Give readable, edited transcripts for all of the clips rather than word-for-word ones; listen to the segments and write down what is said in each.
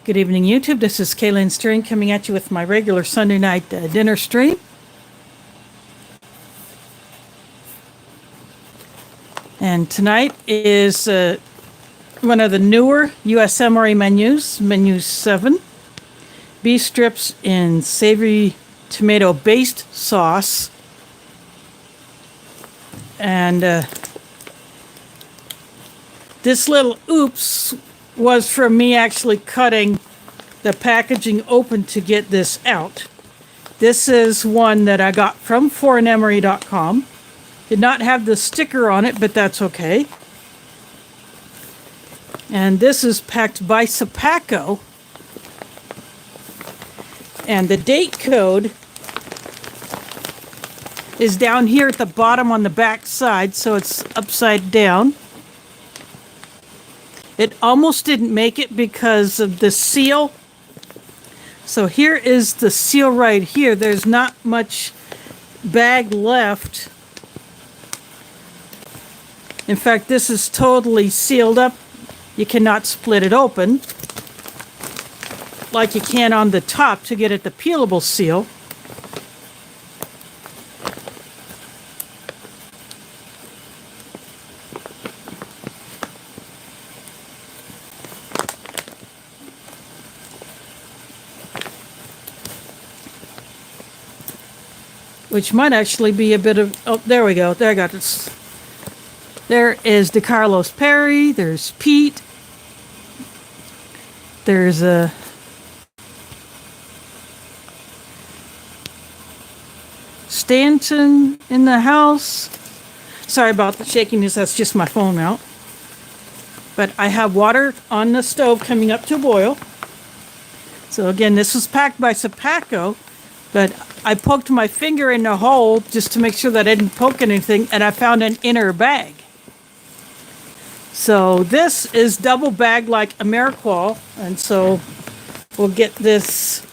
Good evening, YouTube. This is Kaylin Steering coming at you with my regular Sunday night dinner stream. And tonight is one of the newer US MRE menus, Menu 7. Beef strips in savory tomato-based sauce. And this little oops was from me actually cutting the packaging open to get this out. This is one that I got from foreignmre.com. Did not have the sticker on it, but that's okay. And this is packed by Sapaco. And the date code is down here at the bottom on the back side, so it's upside down. It almost didn't make it because of the seal. So here is the seal right here. There's not much bag left. In fact, this is totally sealed up. You cannot split it open like you can on the top to get at the peelable seal. Which might actually be a bit of, oh, there we go. There I got this. There is DeCarlos Perry. There's Pete. There's a Stanton in the house. Sorry about the shakiness. That's just my phone out. But I have water on the stove coming up to a boil. So again, this was packed by Sapaco. But I poked my finger in the hole just to make sure that I didn't poke anything, and I found an inner bag. So this is double bagged like Ameriqual, and so we'll get this.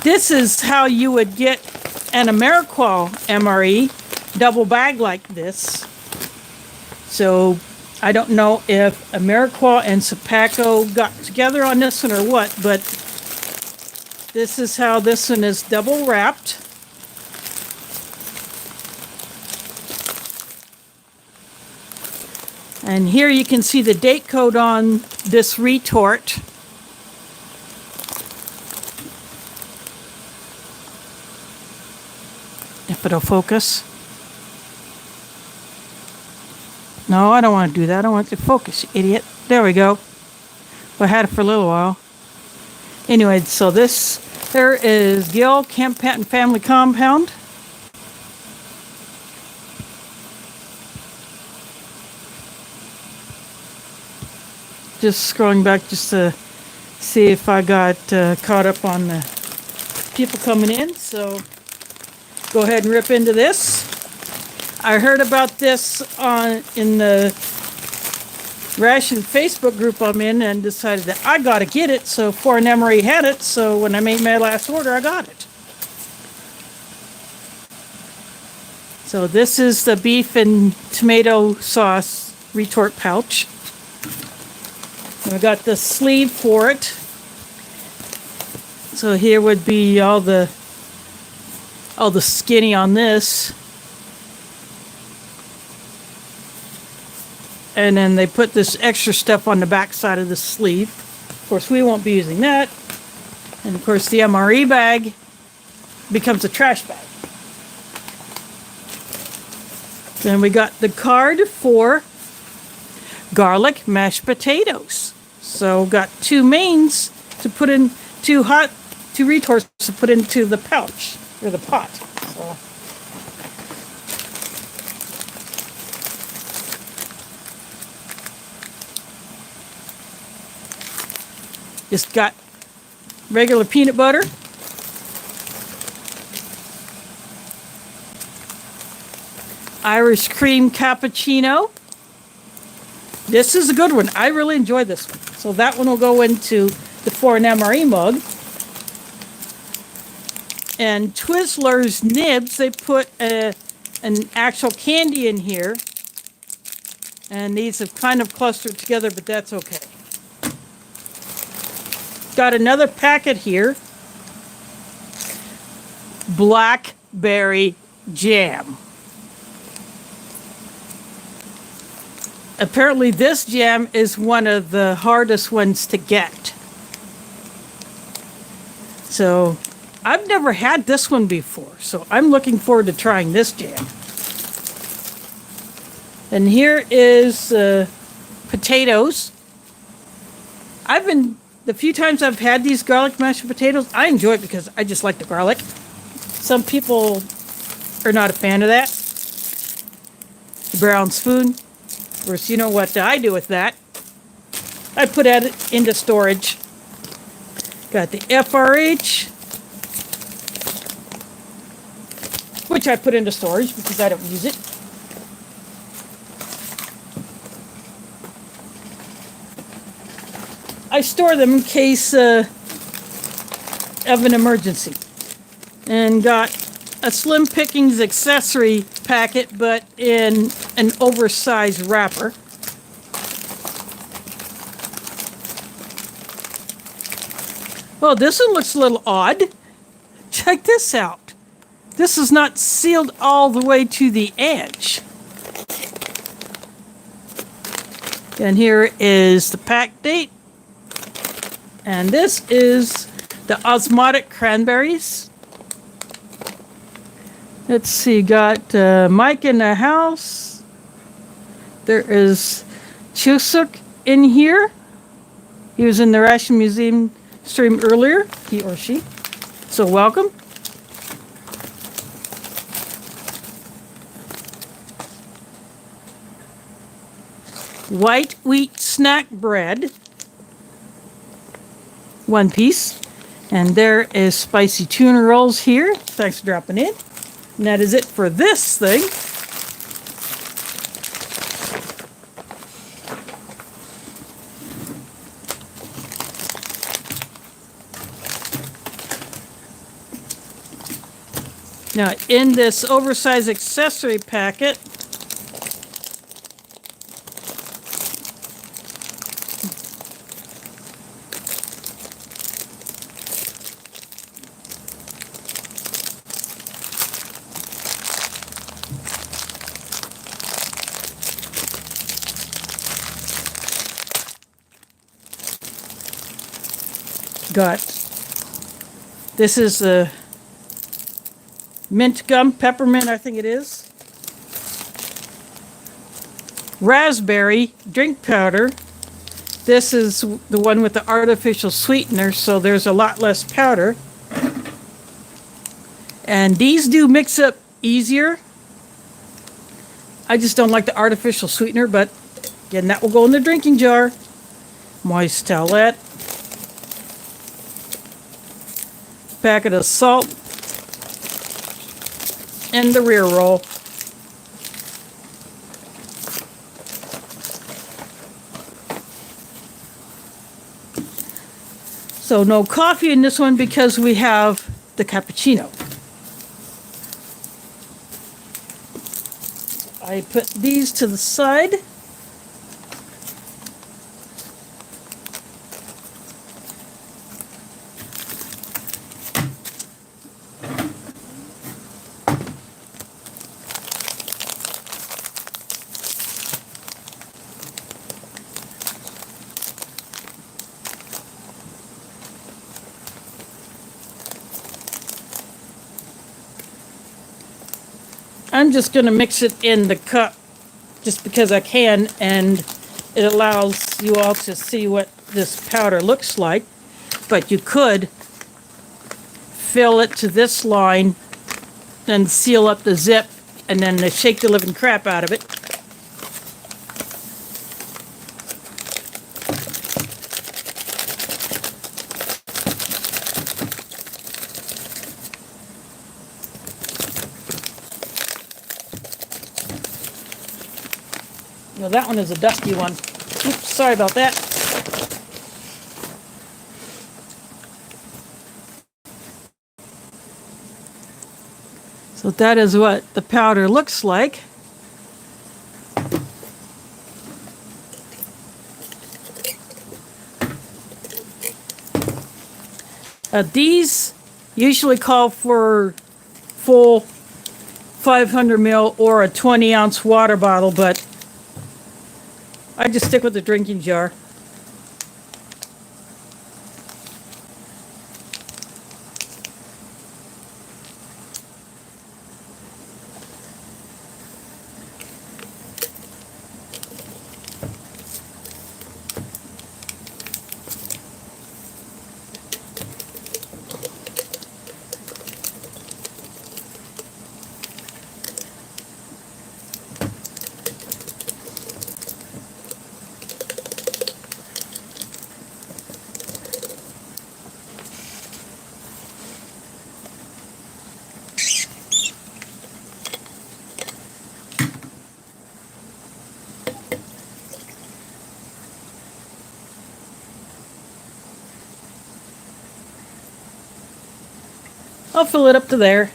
This is how you would get an Ameriqual MRE double bag like this. So I don't know if Ameriqual and Sapaco got together on this one or what, but this is how this one is double wrapped. And here you can see the date code on this retort. If it'll focus. No, I don't want to do that. I want it to focus, you idiot. There we go. Well, I had it for a little while. Anyway, so there is Gill Camp Patton Family Compound. Just scrolling back just to see if I got caught up on the people coming in. So go ahead and rip into this. I heard about this in the Ration Facebook group I'm in and decided that I got to get it. So Foreign MRE had it. So when I made my last order, I got it. So this is the beef and tomato sauce retort pouch. And I got the sleeve for it. So here would be all the skinny on this. And then they put this extra stuff on the back side of the sleeve. Of course, we won't be using that. And of course, the MRE bag becomes a trash bag. Then we got the card for garlic mashed potatoes. So got two mains to put in, two retorts to put into the pouch. Or the pot. So. Just got regular peanut butter. Irish cream cappuccino. This is a good one. I really enjoy this one. So that one will go into the foreign MRE mug. And Twizzlers Nibs, they put an actual candy in here. And these have kind of clustered together, but that's okay. Got another packet here. Blackberry jam. Apparently this jam is one of the hardest ones to get. So I've never had this one before, so I'm looking forward to trying this jam. And here is potatoes. The few times I've had these garlic mashed potatoes, I enjoy it because I just like the garlic. Some people are not a fan of that. The brown spoon. Of course, you know what I do with that. I put it into storage. Got the FRH, which I put into storage because I don't use it. I store them in case of an emergency. And got a Slim Pickings accessory packet, but in an oversized wrapper. Oh, this one looks a little odd. Check this out. This is not sealed all the way to the edge. And here is the pack date. And this is the Osmotic Cranberries. Let's see, got Mike in the house. There is Chusuk in here. He was in the Ration Museum stream earlier, he or she. So welcome. White wheat snack bread. 1 piece. And there is spicy tuna rolls here. Thanks for dropping in. And that is it for this thing. Now, in this oversized accessory packet, got, this is a mint gum, peppermint, I think it is. Raspberry drink powder. This is the one with the artificial sweetener, so there's a lot less powder. And these do mix up easier. I just don't like the artificial sweetener, but again, that will go in the drinking jar. Moist towelette. Packet of salt. And the rear roll. So no coffee in this one because we have the cappuccino. I put these to the side. I'm just going to mix it in the cup just because I can, and it allows you all to see what this powder looks like. But you could fill it to this line, then seal up the zip, and then shake the living crap out of it. Well, that one is a dusty one. Oops, sorry about that. So that is what the powder looks like. These usually call for full 500 ml or a 20-ounce water bottle, but I just stick with the drinking jar. I'll fill it up to there.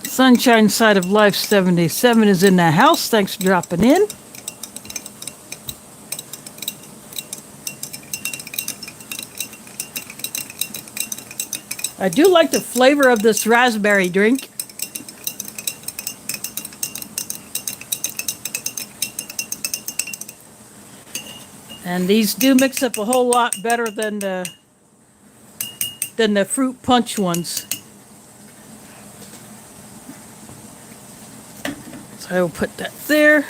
Sunshine Side of Life 77 is in the house. Thanks for dropping in. I do like the flavor of this raspberry drink. And these do mix up a whole lot better than the fruit punch ones. So I will put that there.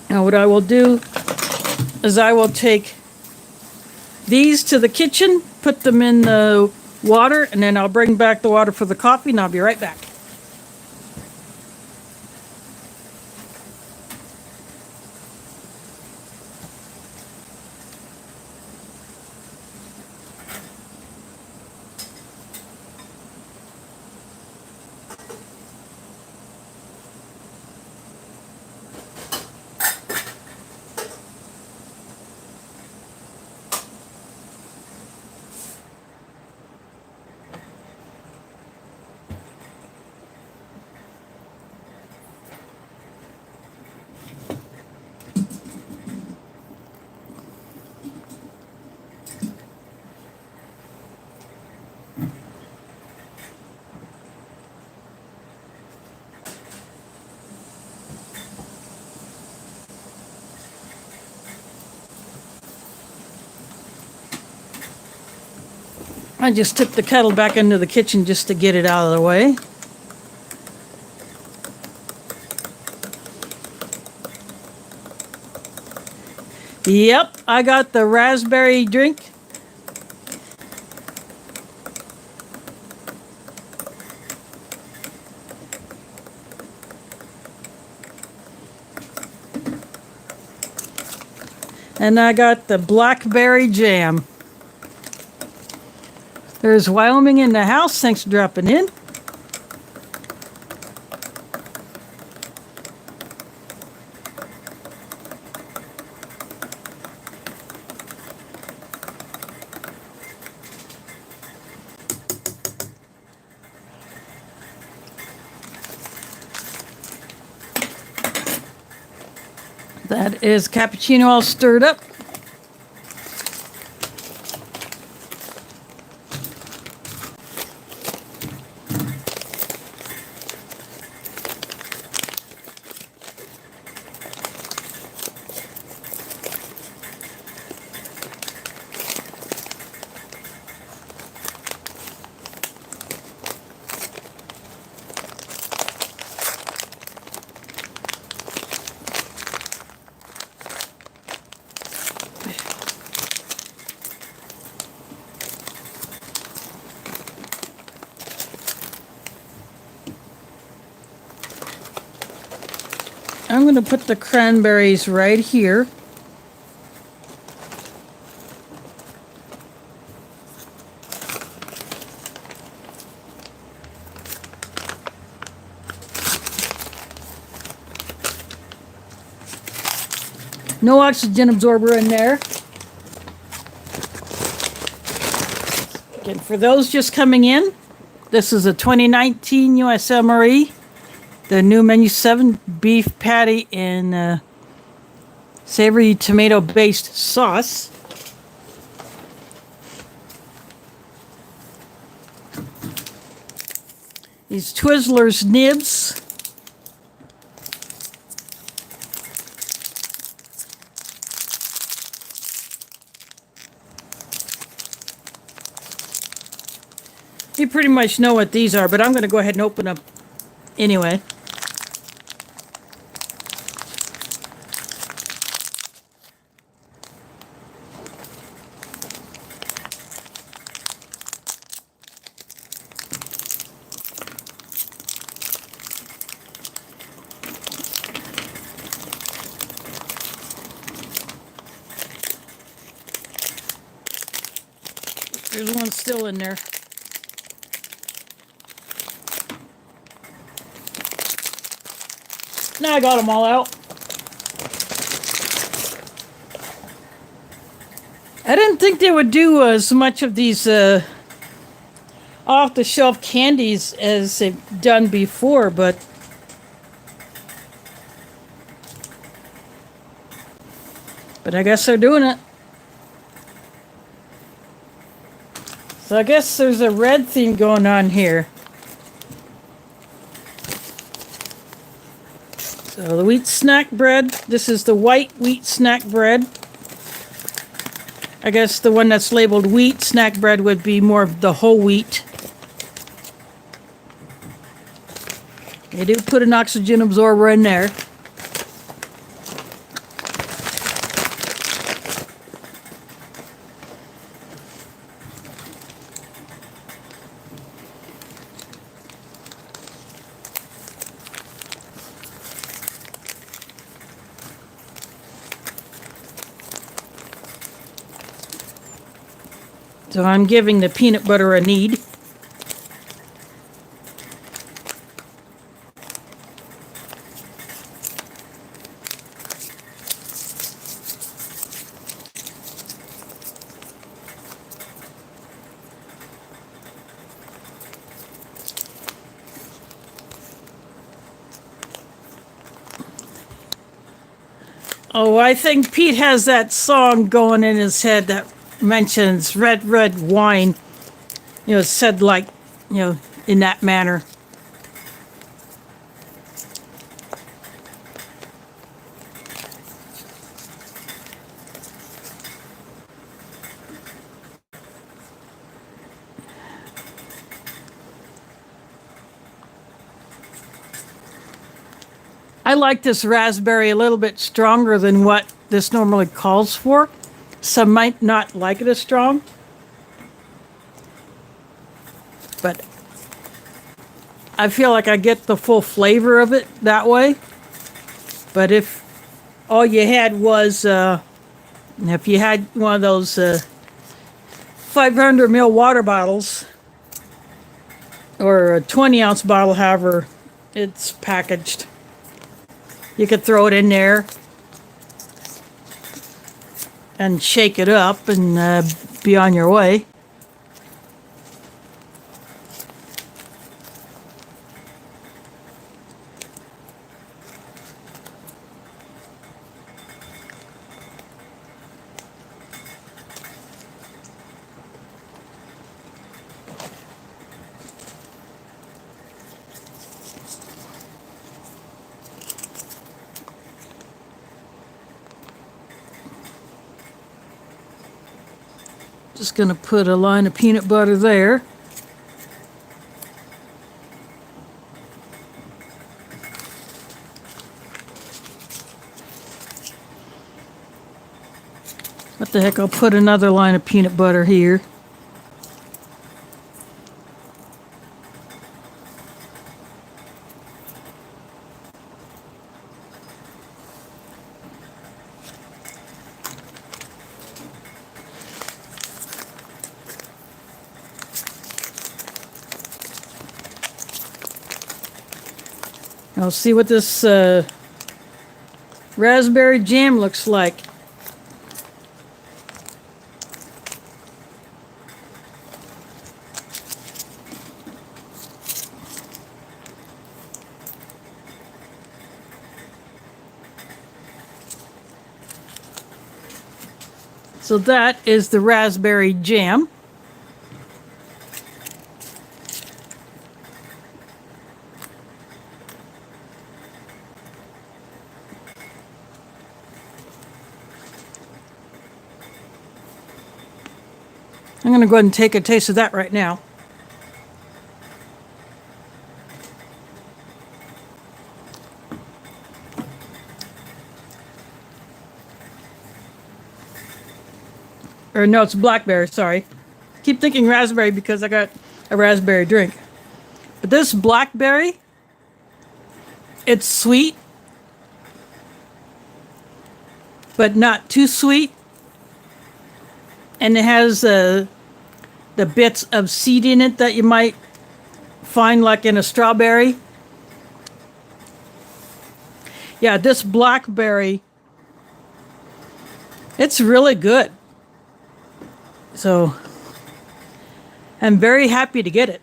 Now what I will do is I will take these to the kitchen, put them in the water, and then I'll bring back the water for the coffee, and I'll be right back. I just took the kettle back into the kitchen just to get it out of the way. Yep, I got the raspberry drink. And I got the blackberry jam. There's Wyoming in the house. Thanks for dropping in. That is cappuccino all stirred up. I'm going to put the cranberries right here. No oxygen absorber in there. Again, for those just coming in, this is a 2019 US MRE. The new menu 7 beef patty in savory tomato based sauce. These Twizzlers Nibs. You pretty much know what these are, but I'm going to go ahead and open them anyway. There's one still in there. Now I got them all out. I didn't think they would do as much of these off-the-shelf candies as they've done before, but I guess they're doing it. So I guess there's a red theme going on here. So the wheat snack bread, this is the white wheat snack bread. I guess the one that's labeled wheat snack bread would be more of the whole wheat. They do put an oxygen absorber in there. So I'm giving the peanut butter a knead. Oh, I think Pete has that song going in his head that mentions red wine, you know, said like, you know, in that manner. I like this raspberry a little bit stronger than what this normally calls for. Some might not like it as strong, but I feel like I get the full flavor of it that way. But if all you had was, if you had one of those 500 ml water bottles, or a 20-ounce bottle, however it's packaged, you could throw it in there and shake it up and be on your way. Just going to put a line of peanut butter there. What the heck, I'll put another line of peanut butter here. I'll see what this raspberry jam looks like. So that is the raspberry jam. I'm going to go ahead and take a taste of that right now. Or no, it's blackberry, sorry. Keep thinking raspberry because I got a raspberry drink. But this blackberry, it's sweet, but not too sweet. And it has the bits of seed in it that you might find like in a strawberry. Yeah, this blackberry, it's really good. So I'm very happy to get it.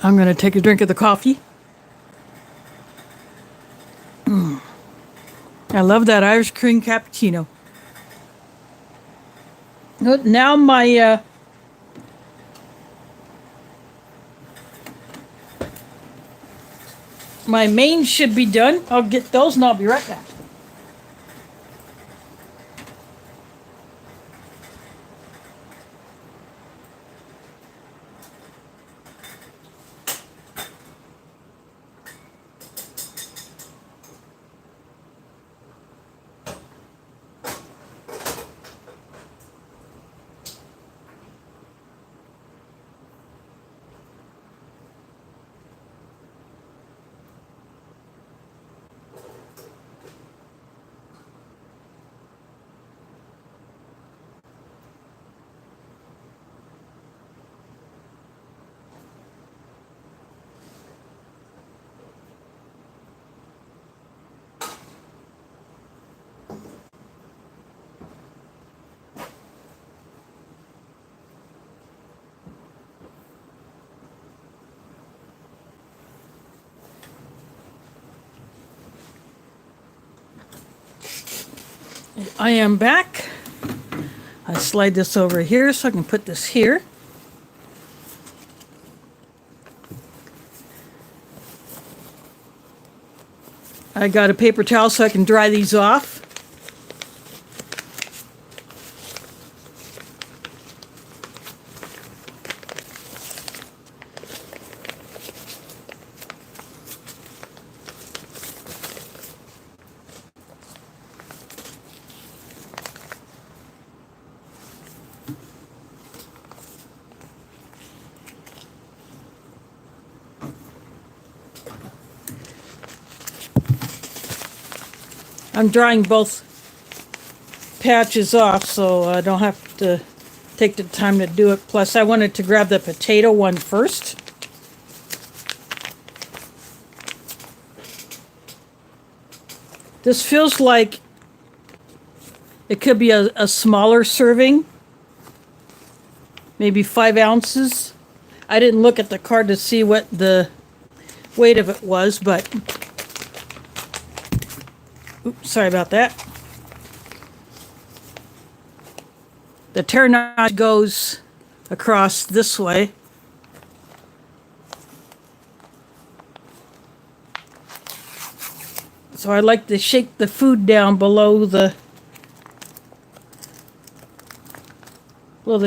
I'm going to take a drink of the coffee. I love that Irish cream cappuccino. Now my my mains should be done. I'll get those and I'll be right back. I am back. I slide this over here so I can put this here. I got a paper towel so I can dry these off. I'm drying both patches off so I don't have to take the time to do it. Plus, I wanted to grab the potato one first. This feels like it could be a smaller serving, maybe 5 ounces. I didn't look at the card to see what the weight of it was, but oops, sorry about that. The tear notch goes across this way. So I like to shake the food down below the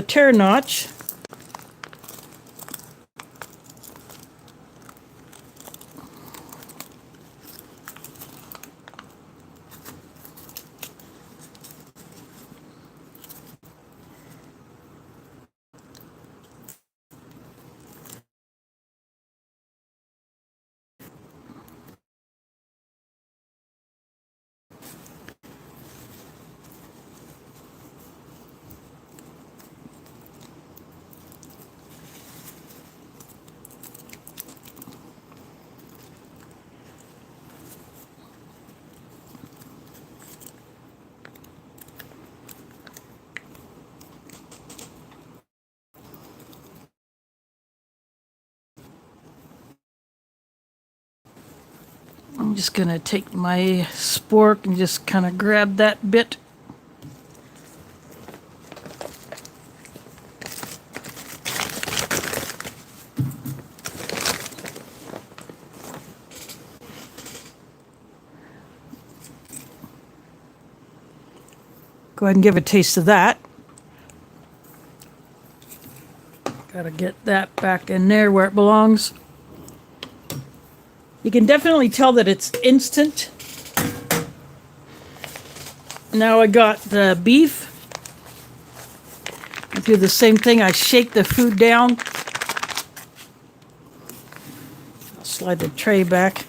tear notch. I'm just going to take my spork and just kind of grab that bit. Go ahead and give a taste of that. Got to get that back in there where it belongs. You can definitely tell that it's instant. Now I got the beef. I do the same thing. I shake the food down. I'll slide the tray back.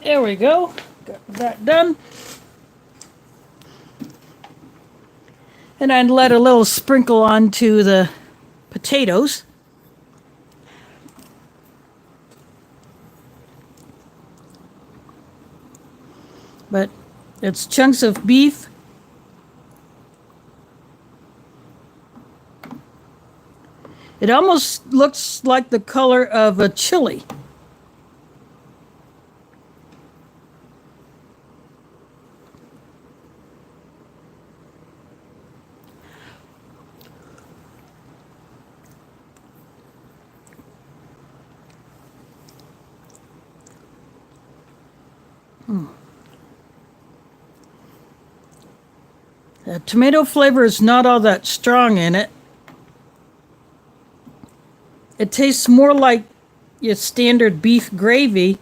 There we go. Got that done. And I'd let a little sprinkle onto the potatoes. But it's chunks of beef. It almost looks like the color of a chili. The tomato flavor is not all that strong in it. It tastes more like your standard beef gravy,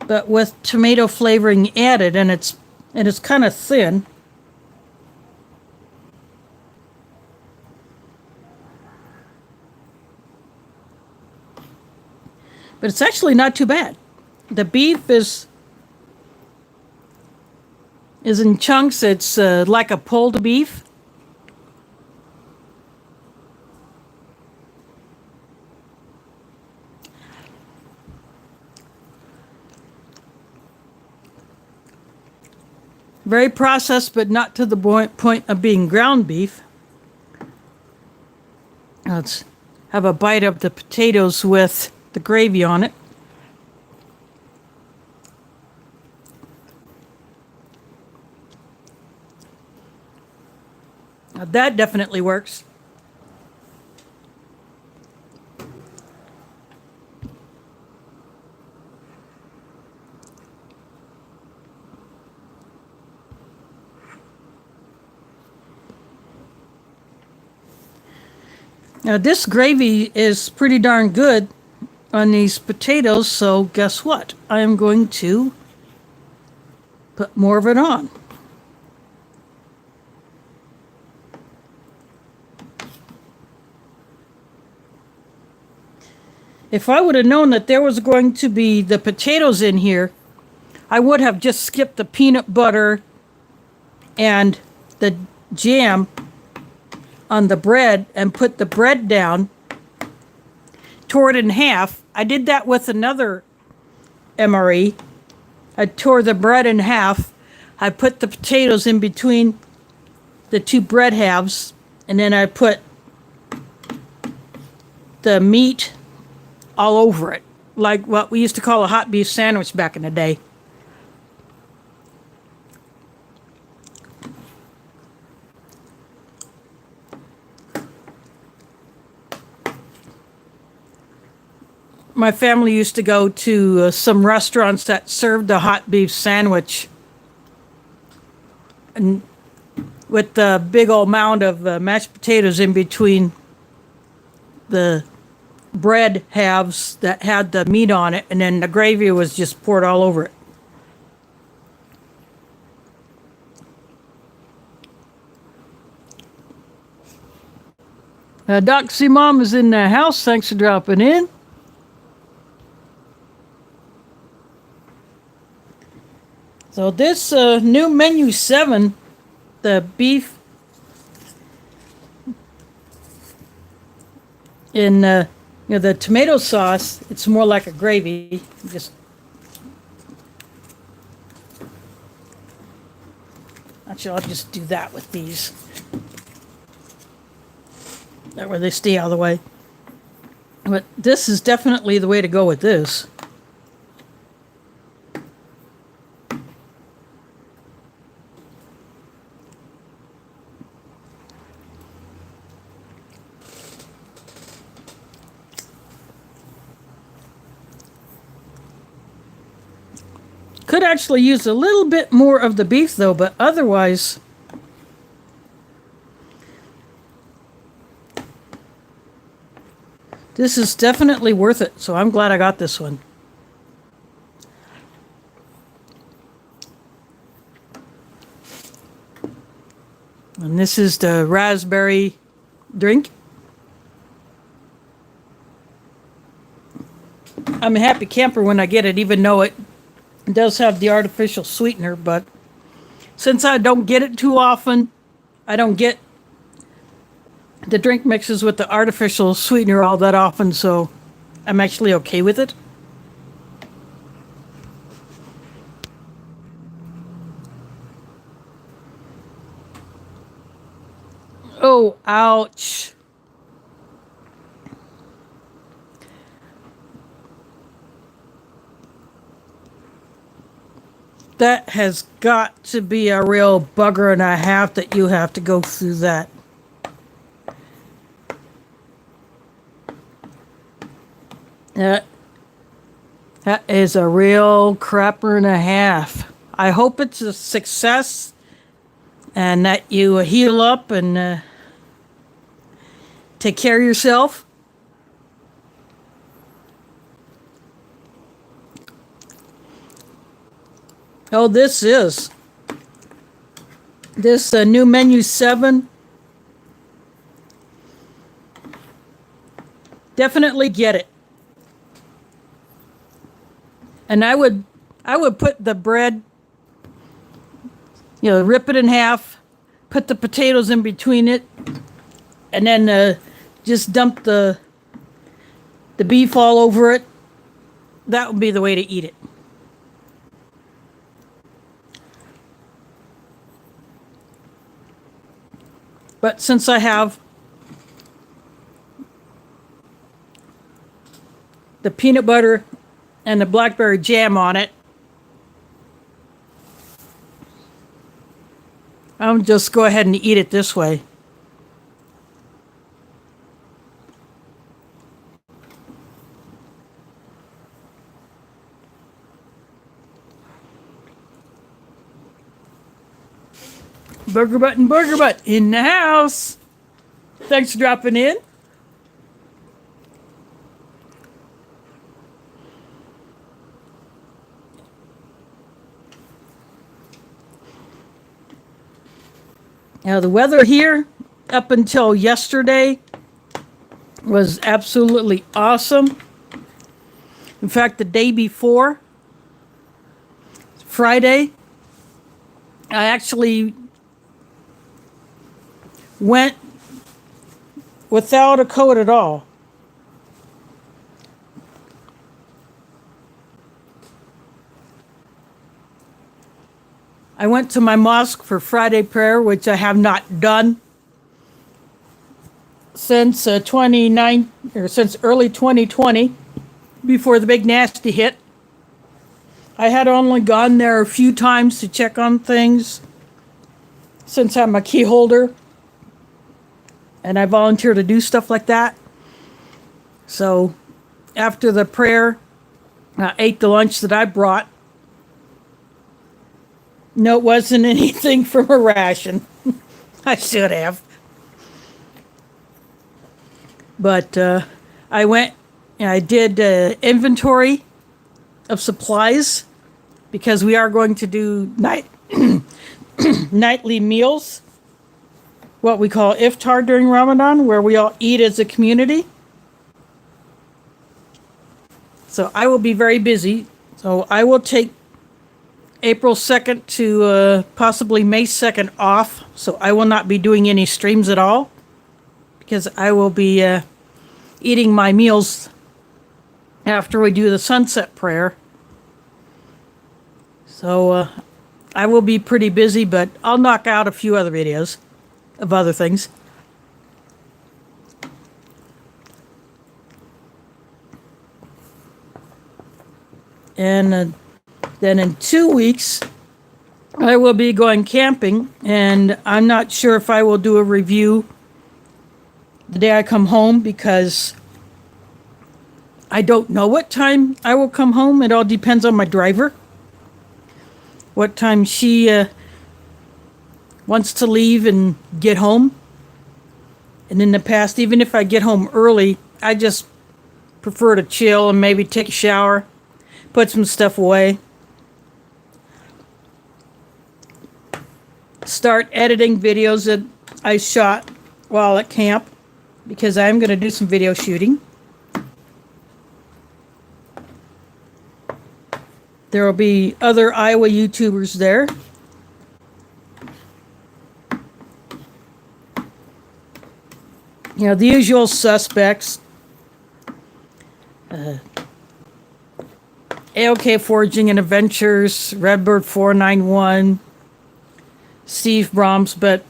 but with tomato flavoring added, and it's kind of thin. But it's actually not too bad. The beef is in chunks. It's like a pulled beef. Very processed, but not to the point of being ground beef. Let's have a bite of the potatoes with the gravy on it. Now that definitely works. Now this gravy is pretty darn good on these potatoes, so guess what? I am going to put more of it on. If I would have known that there was going to be the potatoes in here, I would have just skipped the peanut butter and the jam on the bread and put the bread down, tore it in half. I did that with another MRE. I tore the bread in half. I put the potatoes in between the two bread halves, and then I put the meat all over it, like what we used to call a hot beef sandwich back in the day. My family used to go to some restaurants that served a hot beef sandwich, and with the big old mound of mashed potatoes in between the bread halves that had the meat on it, and then the gravy was just poured all over it. Doxy Mom is in the house. Thanks for dropping in. So this new menu 7, the beef in the tomato sauce, it's more like a gravy. Actually, I'll just do that with these. That way they stay out of the way. But this is definitely the way to go with this. Could actually use a little bit more of the beef though, but otherwise, this is definitely worth it. So I'm glad I got this one. And this is the raspberry drink. I'm a happy camper when I get it, even though it does have the artificial sweetener, but since I don't get it too often, I don't get the drink mixes with the artificial sweetener all that often, so I'm actually okay with it. Oh, ouch. That has got to be a real bugger and a half that you have to go through that. That is a real crapper and a half. I hope it's a success and that you heal up and take care of yourself. Oh, this new menu 7. Definitely get it. And I would put the bread, rip it in half, put the potatoes in between it, and then just dump the beef all over it. That would be the way to eat it. But since I have the peanut butter and the blackberry jam on it, I'll just go ahead and eat it this way. Burger Butt in the house. Thanks for dropping in. Now the weather here up until yesterday was absolutely awesome. In fact, the day before, Friday, I actually went without a coat at all. I went to my mosque for Friday prayer, which I have not done since since early 2020, before the big nasty hit. I had only gone there a few times to check on things since I'm a key holder and I volunteer to do stuff like that. So after the prayer, I ate the lunch that I brought. No, it wasn't anything from a ration. I should have. But I went and I did inventory of supplies because we are going to do nightly meals. what we call iftar during Ramadan, where we all eat as a community. So I will be very busy. So I will take April 2nd to possibly May 2nd off. So I will not be doing any streams at all because I will be eating my meals after we do the sunset prayer. So I will be pretty busy, but I'll knock out a few other videos of other things. And then in 2 weeks, I will be going camping, and I'm not sure if I will do a review the day I come home because I don't know what time I will come home. It all depends on my driver, what time she wants to leave and get home. And in the past, even if I get home early, I just prefer to chill and maybe take a shower, put some stuff away, start editing videos that I shot while at camp, because I'm going to do some video shooting. There will be other Iowa YouTubers there. You know, the usual suspects. AOK Foraging and Adventures, Redbird 491, Steve Brahms. But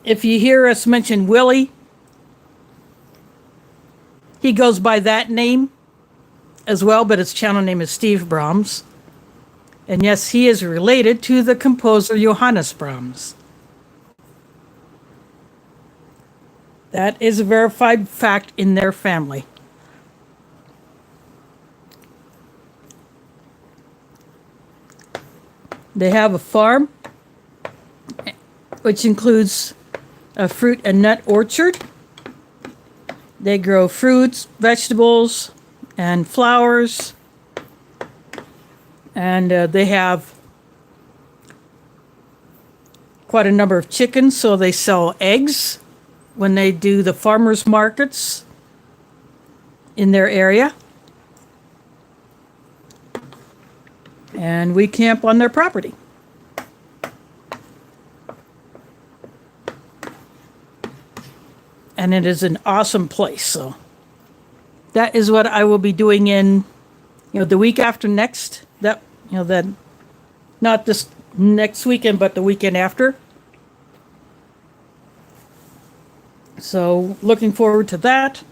if you hear us mention Willie, he goes by that name as well, but his channel name is Steve Brahms. And yes, he is related to the composer Johannes Brahms. That is a verified fact in their family. They have a farm, which includes a fruit and nut orchard. They grow fruits, vegetables, and flowers. And they have quite a number of chickens, so they sell eggs when they do the farmers markets in their area. And we camp on their property. And it is an awesome place. So that is what I will be doing in, the week after next. That not this next weekend, but the weekend after. So looking forward to that.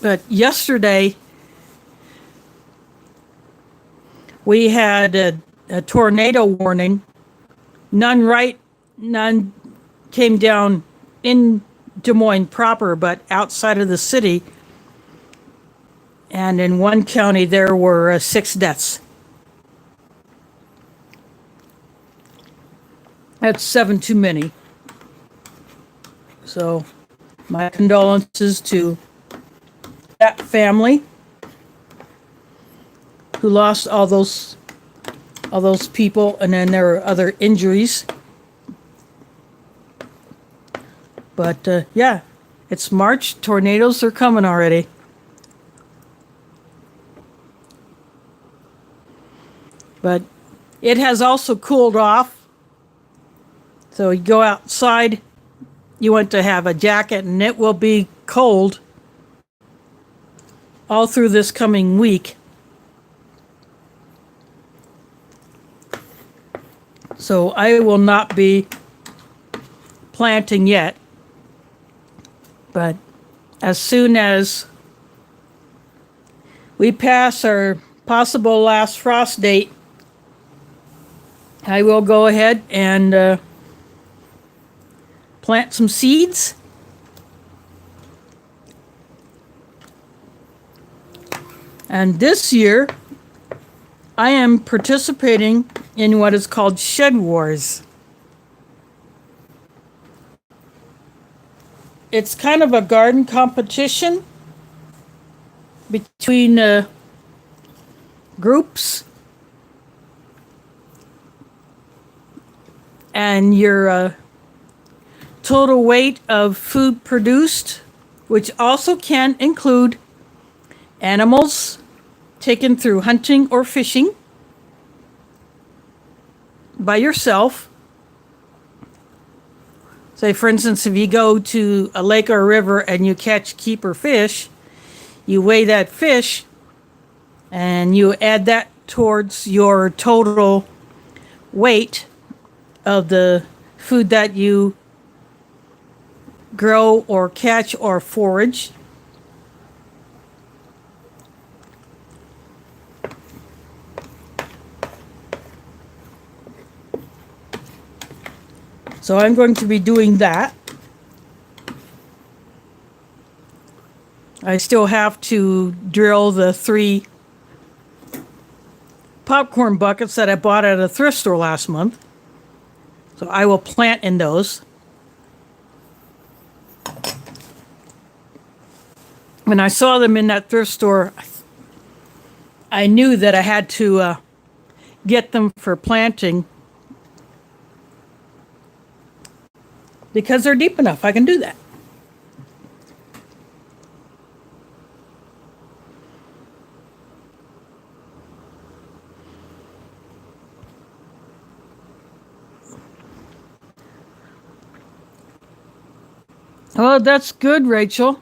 But yesterday, we had a tornado warning. None came down in Des Moines proper, but outside of the city. And in one county, there were 6 deaths. That's 7 too many. So, my condolences to that family who lost all those people, and then there are other injuries. But yeah, it's March. Tornadoes are coming already. But it has also cooled off. So you go outside, you want to have a jacket, and it will be cold all through this coming week. So I will not be planting yet. But as soon as we pass our possible last frost date, I will go ahead and plant some seeds. And this year, I am participating in what is called Shed Wars. It's kind of a garden competition between groups and your total weight of food produced, which also can include animals taken through hunting or fishing by yourself. Say, for instance, if you go to a lake or a river and you catch keeper fish, you weigh that fish and you add that towards your total weight of the food that you grow or catch or forage. So I'm going to be doing that. I still have to drill the 3 popcorn buckets that I bought at a thrift store last month. So I will plant in those. When I saw them in that thrift store, I knew that I had to get them for planting because they're deep enough. I can do that. Well, that's good, Rachel.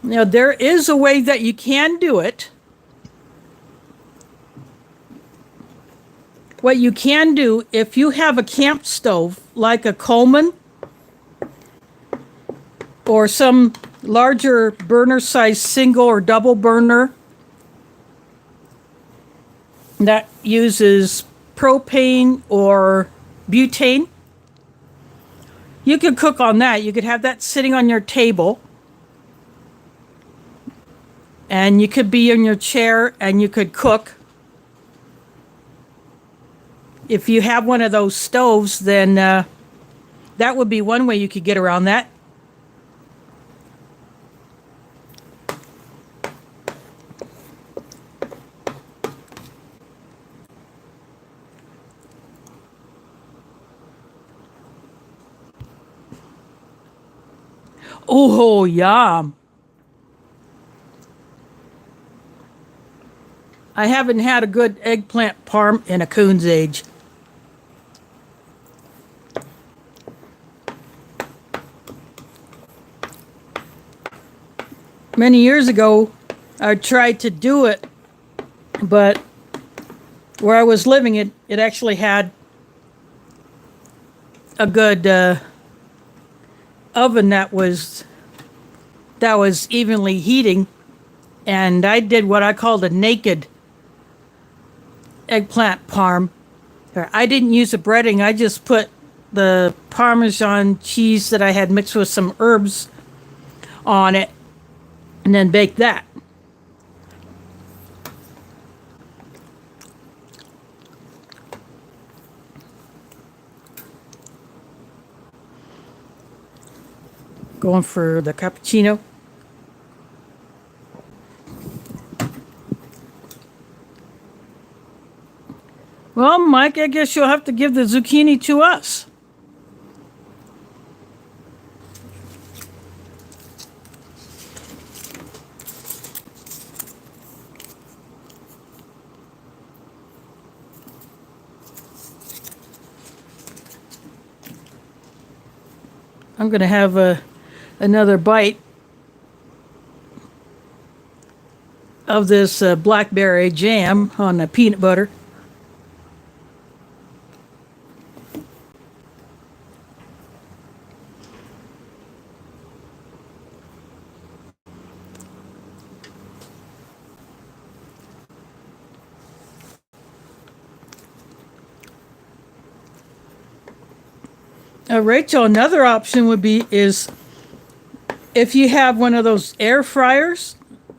Now, there is a way that you can do it. What you can do, if you have a camp stove, like a Coleman or some larger burner size single or double burner that uses propane or butane, you could cook on that. You could have that sitting on your table. And you could be in your chair and you could cook. If you have one of those stoves, then that would be one way you could get around that. Oh, yum. I haven't had a good eggplant parm in a coon's age. Many years ago, I tried to do it, but where I was living, it actually had a good oven that was evenly heating, and I did what I called a naked eggplant parm. I didn't use a breading. I just put the Parmesan cheese that I had mixed with some herbs on it and then baked that. Going for the cappuccino. Well, Mike, I guess you'll have to give the zucchini to us. I'm going to have another bite of this blackberry jam on the peanut butter. Rachel, another option would be is if you have one of those air fryers.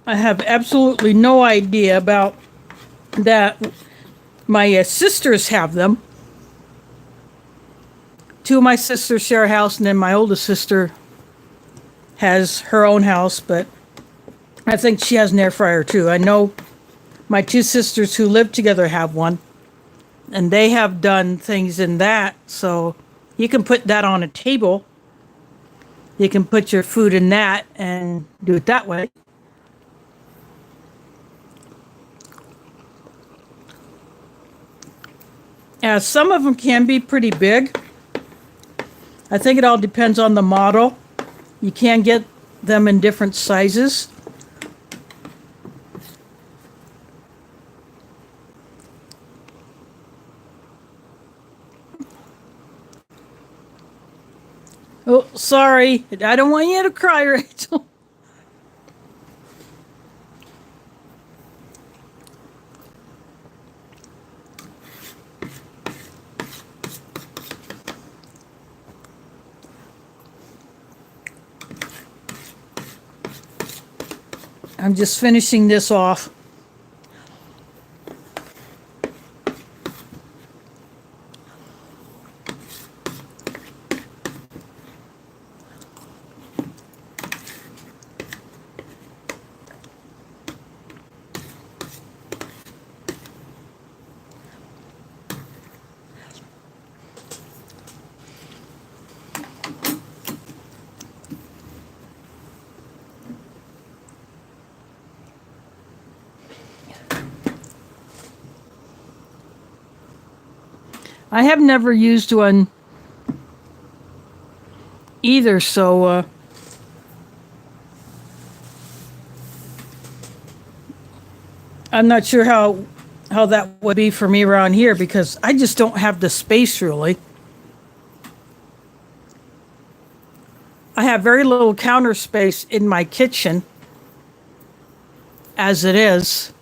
I have absolutely no idea about that. My sisters have them. 2 of my sisters share a house, and then my oldest sister has her own house, but I think she has an air fryer too. I know my two sisters who live together have one, and they have done things in that. So you can put that on a table. You can put your food in that and do it that way. Some of them can be pretty big. I think it all depends on the model. You can get them in different sizes. Oh, sorry. I don't want you to cry, Rachel. I'm just finishing this off. I have never used one either, so I'm not sure how that would be for me around here because I just don't have the space really. I have very little counter space in my kitchen as it is,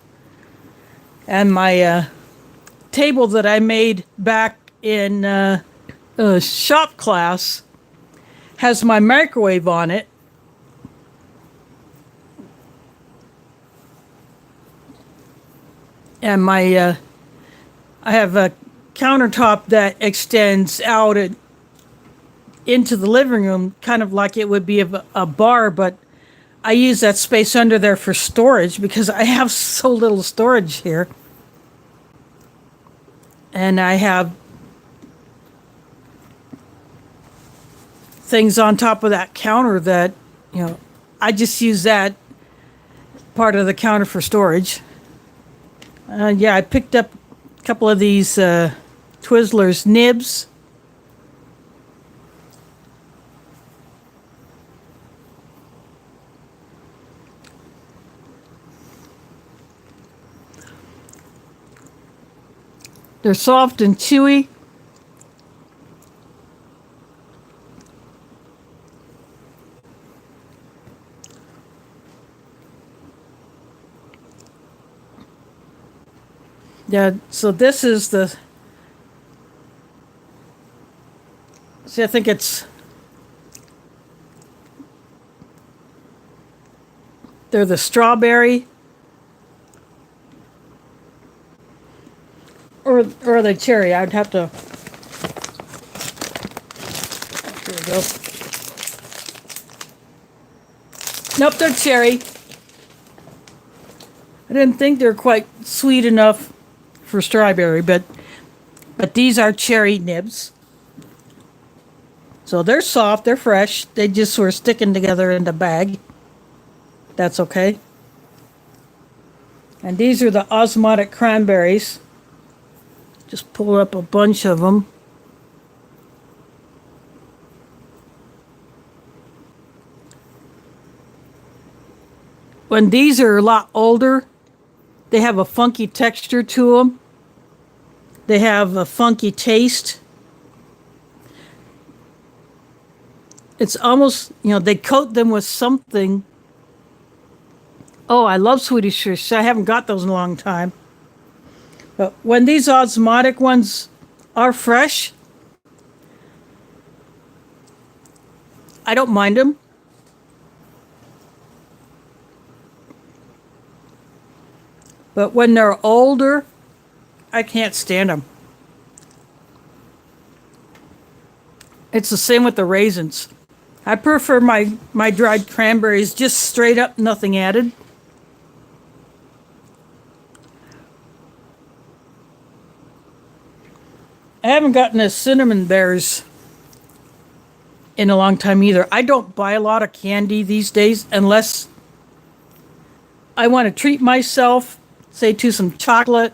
and my table that I made back in shop class has my microwave on it. And my I have a countertop that extends out into the living room, kind of like it would be a bar, but I use that space under there for storage because I have so little storage here. And I have things on top of that counter that, I just use that part of the counter for storage. Yeah, I picked up a couple of these Twizzlers Nibs. They're soft and chewy. Yeah, so this is the... See, I think it's... They're the strawberry. Or the cherry. I'd have to... Here we go. Nope, they're cherry. I didn't think they're quite sweet enough for strawberry, but these are cherry nibs. So they're soft, they're fresh. They just were sticking together in the bag. That's okay. And these are the Osmotic Cranberries. Just pull up a bunch of them. When these are a lot older, they have a funky texture to them. They have a funky taste. It's almost, they coat them with something. Oh, I love Swedish fish. I haven't got those in a long time. But when these osmotic ones are fresh, I don't mind them. But when they're older, I can't stand them. It's the same with the raisins. I prefer my dried cranberries just straight up, nothing added. I haven't gotten a cinnamon bears in a long time either. I don't buy a lot of candy these days unless I want to treat myself, say to some chocolate.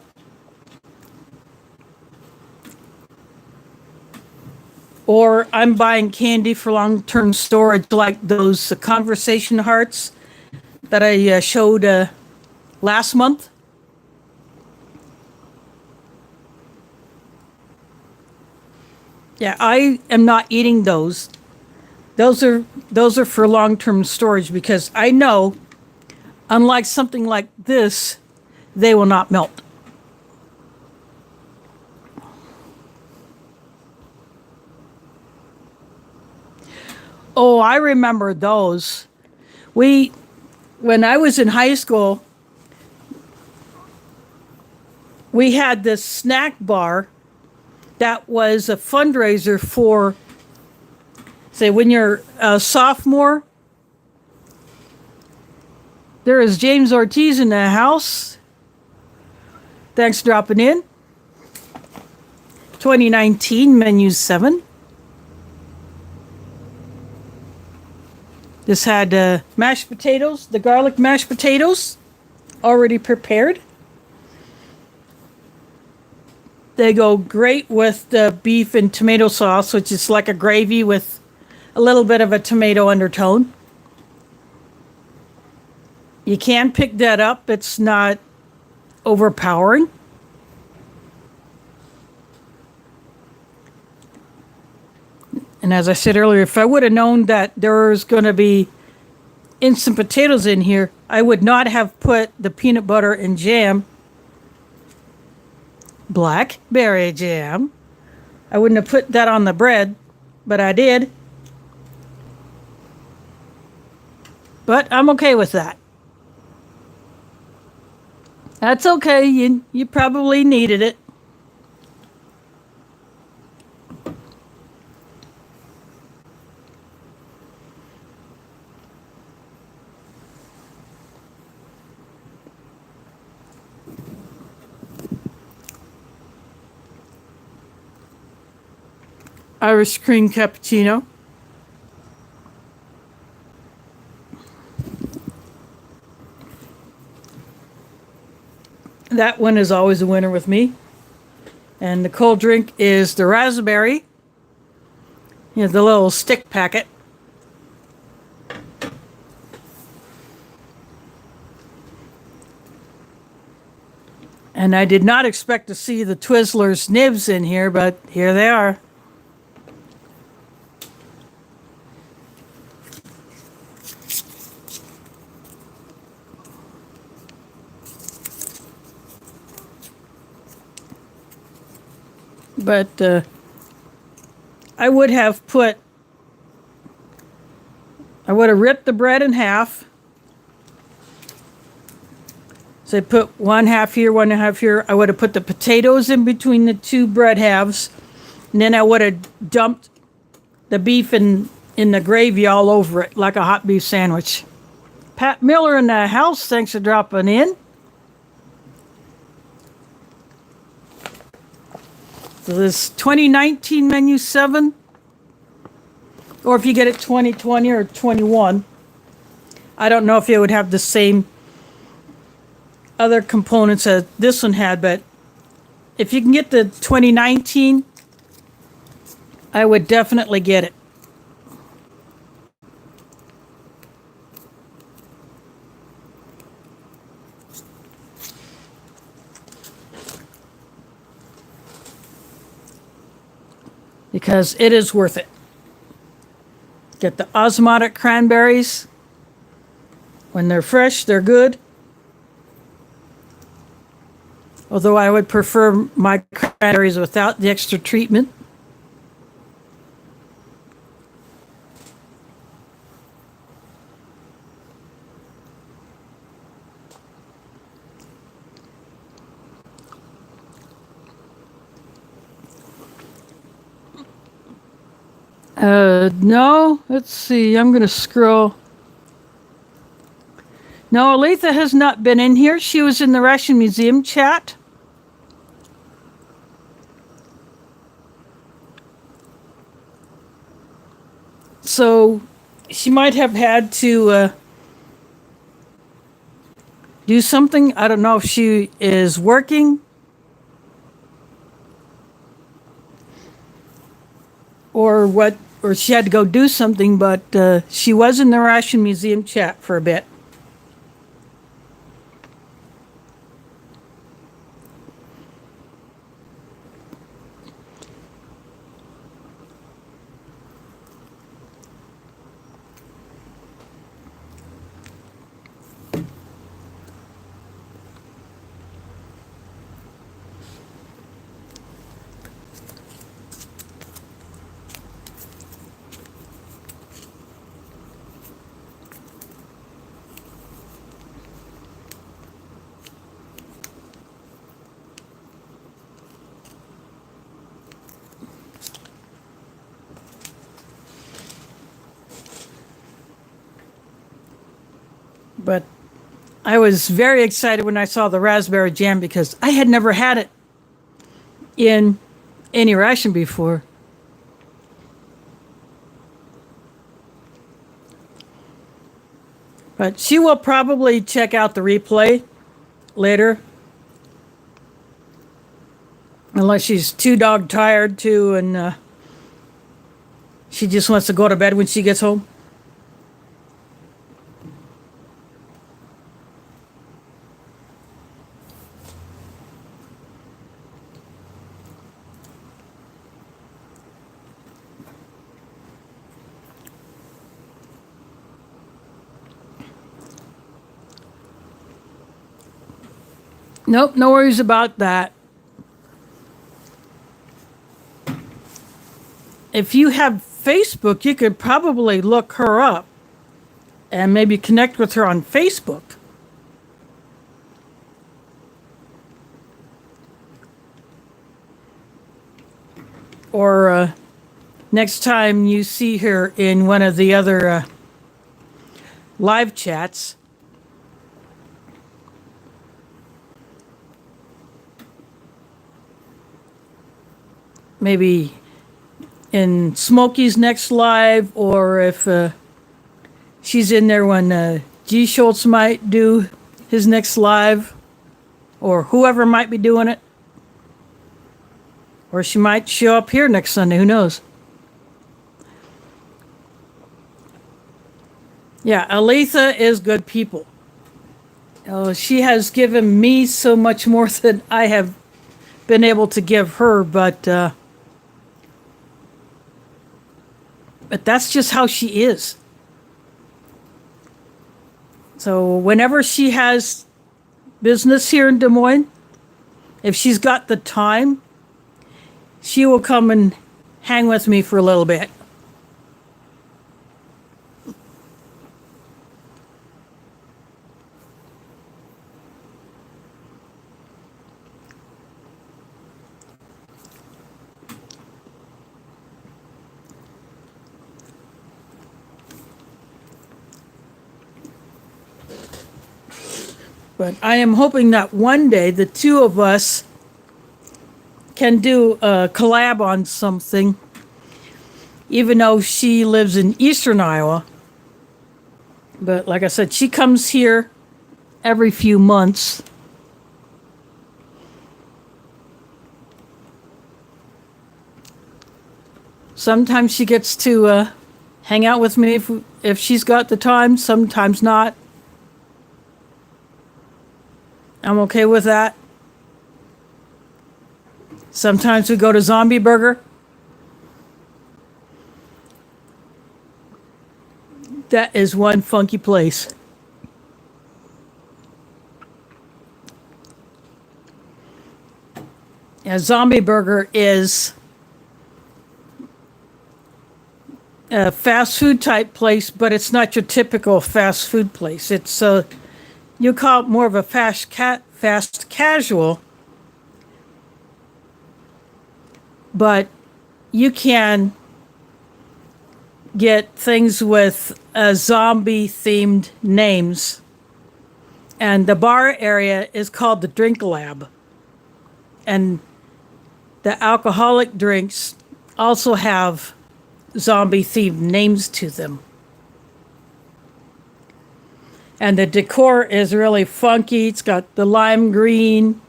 Or I'm buying candy for long-term storage, like those conversation hearts that I showed last month. Yeah, I am not eating those. Those are for long-term storage because I know, unlike something like this, they will not melt. Oh, I remember those. When I was in high school, we had this snack bar that was a fundraiser for, say, when you're a sophomore. There is James Ortiz in the house. Thanks for dropping in. 2019 menu 7. This had mashed potatoes, the garlic mashed potatoes, already prepared. They go great with the beef and tomato sauce, which is like a gravy with a little bit of a tomato undertone. You can pick that up. It's not overpowering. And as I said earlier, if I would have known that there was going to be instant potatoes in here, I would not have put the peanut butter and jam, blackberry jam. I wouldn't have put that on the bread, but I did. But I'm okay with that. That's okay. You probably needed it. Irish cream cappuccino. That one is always a winner with me. And the cold drink is the raspberry. You know, the little stick packet. And I did not expect to see the Twizzlers Nibs in here, but here they are. But I would have ripped the bread in half. So I put one half here, one half here. I would have put the potatoes in between the two bread halves. And then I would have dumped the beef in the gravy all over it like a hot beef sandwich. Pat Miller in the house, thanks for dropping in. So this 2019 menu 7, or if you get it 2020 or 21, I don't know if it would have the same other components that this one had, but if you can get the 2019, I would definitely get it. Because it is worth it. Get the Osmotic Cranberries. When they're fresh, they're good. Although I would prefer my cranberries without the extra treatment. No, let's see. I'm going to scroll. No, Aletha has not been in here. She was in the Ration Museum chat. So she might have had to do something. I don't know if she is working or what, or she had to go do something, but she was in the Ration Museum chat for a bit. But I was very excited when I saw the raspberry jam because I had never had it in any ration before. But she will probably check out the replay later. Unless she's too dog tired to, and she just wants to go to bed when she gets home. Nope, no worries about that. If you have Facebook, you could probably look her up and maybe connect with her on Facebook. Or next time you see her in one of the other live chats, maybe in Smokey's next live, or if she's in there when G. Schultz might do his next live, or whoever might be doing it. Or she might show up here next Sunday, who knows? Yeah, Aletha is good people. Oh, she has given me so much more than I have been able to give her, but that's just how she is. So whenever she has business here in Des Moines, if she's got the time, she will come and hang with me for a little bit. But I am hoping that one day the two of us can do a collab on something, even though she lives in eastern Iowa. But like I said, she comes here every few months. Sometimes she gets to hang out with me if she's got the time, sometimes not. I'm okay with that. Sometimes we go to Zombie Burger. That is one funky place. Yeah, Zombie Burger is a fast food type place, but it's not your typical fast food place. It's you call it more of a fast casual, but you can get things with zombie themed names, and the bar area is called the Drink Lab, and the alcoholic drinks also have zombie-themed names to them. And the decor is really funky. It's got the lime green,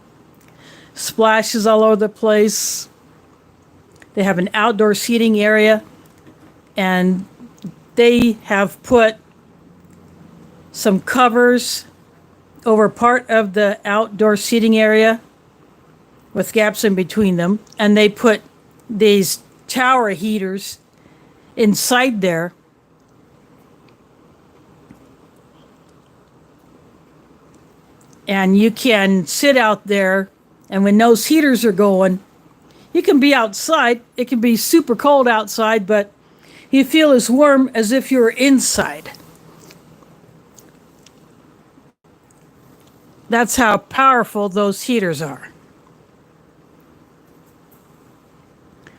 splashes all over the place. They have an outdoor seating area, and they have put some covers over part of the outdoor seating area with gaps in between them. And they put these tower heaters inside there. And you can sit out there, and when those heaters are going, you can be outside. It can be super cold outside, but you feel as warm as if you were inside. That's how powerful those heaters are.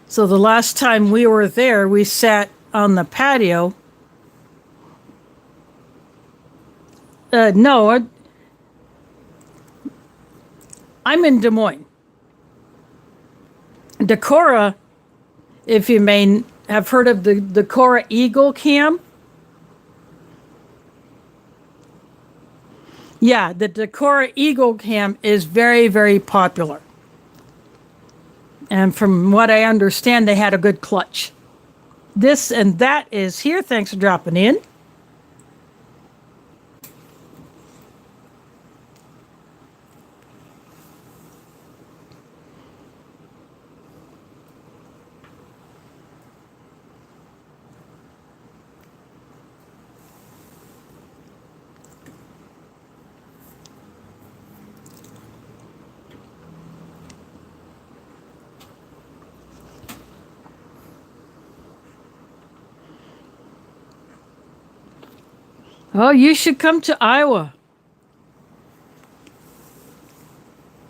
So the last time we were there, we sat on the patio. No, I'm in Des Moines. Decorah, if you may have heard of the Decorah Eagle Cam. Yeah, the Decorah Eagle Cam is very, very popular. And from what I understand, they had a good clutch. This and that is here. Thanks for dropping in. Oh, you should come to Iowa.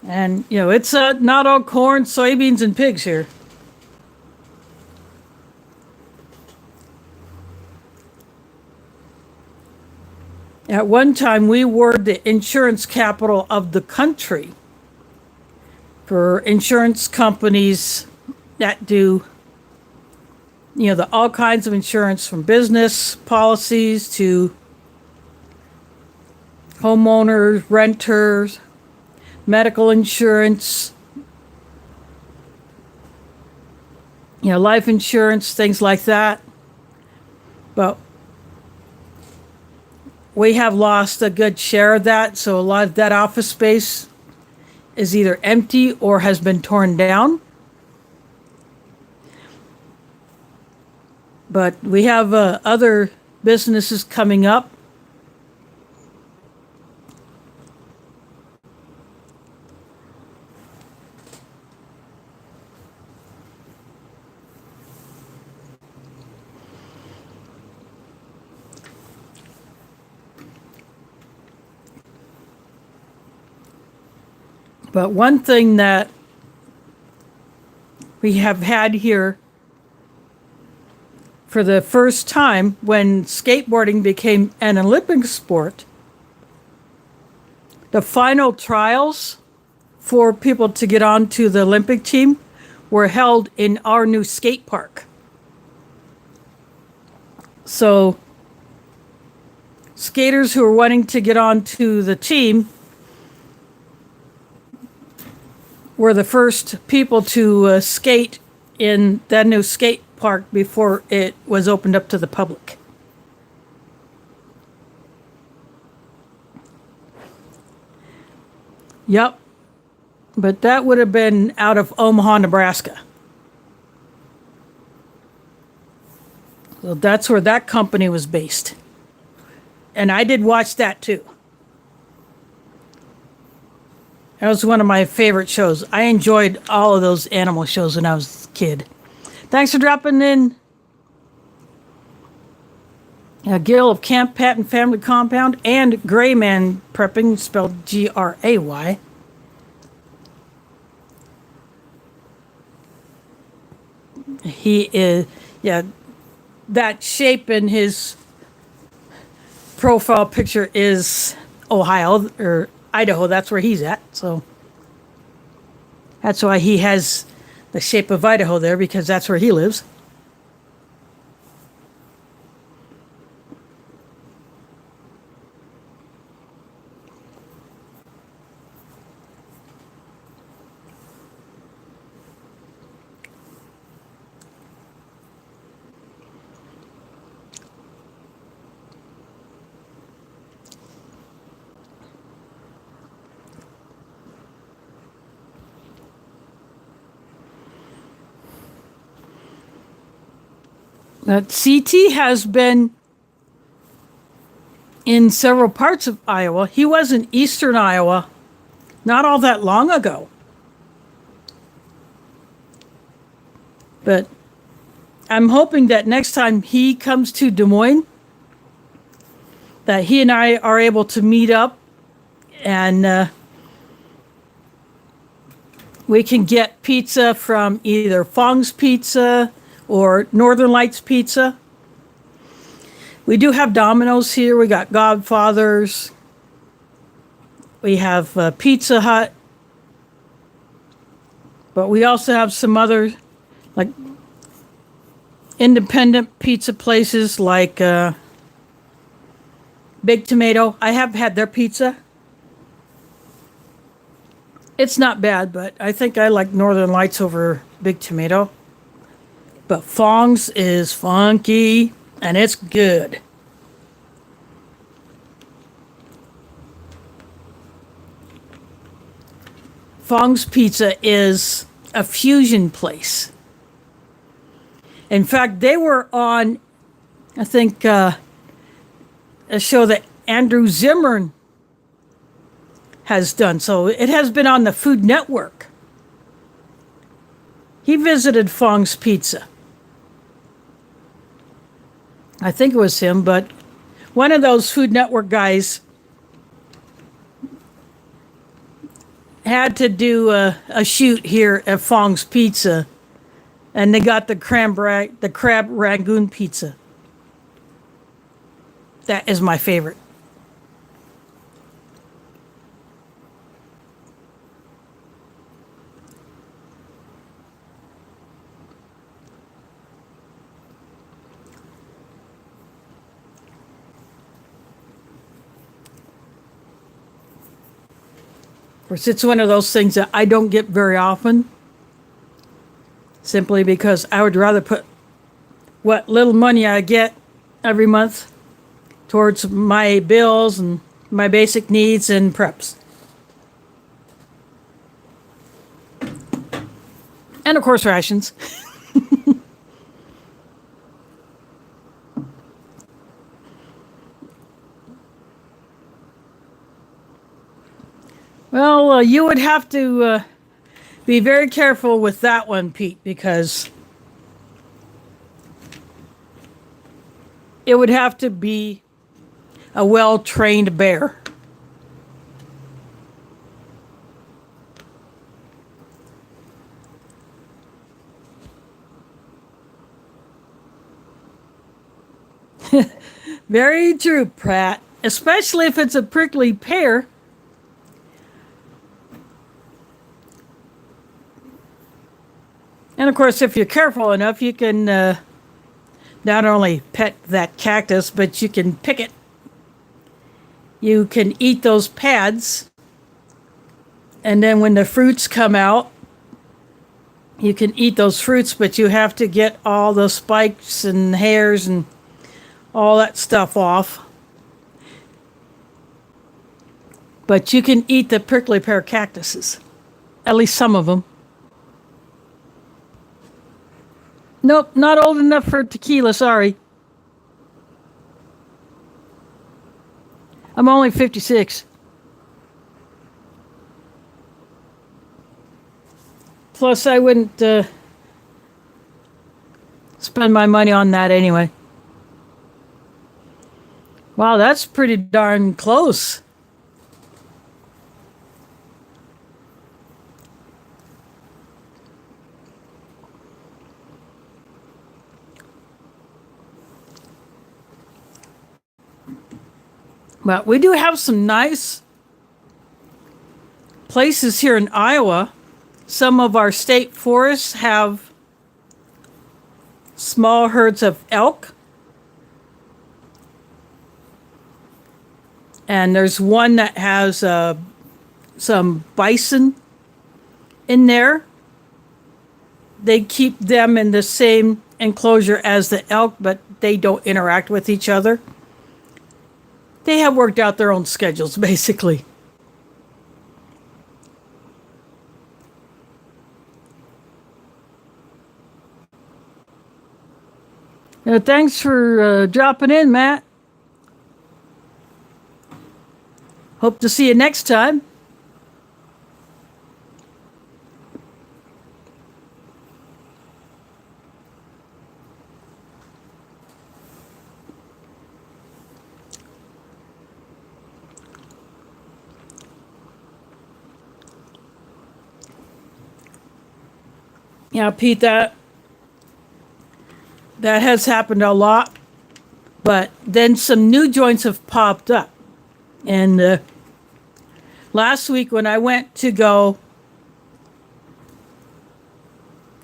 And, you know, it's not all corn, soybeans, and pigs here. At one time, we were the insurance capital of the country for insurance companies that do, you know, all kinds of insurance, from business policies to homeowners, renters, medical insurance, you know, life insurance, things like that. But we have lost a good share of that, so a lot of that office space is either empty or has been torn down. But we have other businesses coming up. But one thing that we have had here for the first time, when skateboarding became an Olympic sport, the final trials for people to get onto the Olympic team were held in our new skate park. So skaters who are wanting to get onto the team were the first people to skate in that new skate park before it was opened up to the public. Yep. But that would have been out of Omaha, Nebraska. So that's where that company was based. And I did watch that too. That was one of my favorite shows. I enjoyed all of those animal shows when I was a kid. Thanks for dropping in. Gil of Camp Patton Family Compound and Gray Man Prepping, spelled Gray. He is, yeah, that shape in his profile picture is Ohio, or Idaho. That's where he's at. So that's why he has the shape of Idaho there, because that's where he lives. CT has been in several parts of Iowa. He was in eastern Iowa not all that long ago. But I'm hoping that next time he comes to Des Moines, that he and I are able to meet up and we can get pizza from either Fong's Pizza or Northern Lights Pizza. We do have Domino's here. We got Godfather's. We have Pizza Hut. But we also have some other, like, independent pizza places like Big Tomato. I have had their pizza. It's not bad, but I think I like Northern Lights over Big Tomato. But Fong's is funky, and it's good. Fong's Pizza is a fusion place. In fact, they were on, I think, a show that Andrew Zimmern has done. So it has been on the Food Network. He visited Fong's Pizza. I think it was him, but one of those Food Network guys had to do a shoot here at Fong's Pizza, and they got the crab rangoon pizza. That is my favorite. Of course, it's one of those things that I don't get very often, simply because I would rather put what little money I get every month towards my bills and my basic needs and preps. And of course, rations. Well, you would have to be very careful with that one, Pete, because it would have to be a well-trained bear. Very true, Pratt. Especially if it's a prickly pear. And of course, if you're careful enough, you can not only pet that cactus, but you can pick it. You can eat those pads. And then when the fruits come out, you can eat those fruits, but you have to get all the spikes and hairs and all that stuff off. But you can eat the prickly pear cactuses. At least some of them. Nope, not old enough for tequila, sorry. I'm only 56. Plus, I wouldn't spend my money on that anyway. Wow, that's pretty darn close. But we do have some nice places here in Iowa. Some of our state forests have small herds of elk. And there's one that has some bison in there. They keep them in the same enclosure as the elk, but they don't interact with each other. They have worked out their own schedules, basically. Thanks for dropping in, Matt. Hope to see you next time. Yeah, Pete, that has happened a lot, but then some new joints have popped up. And last week when I went to go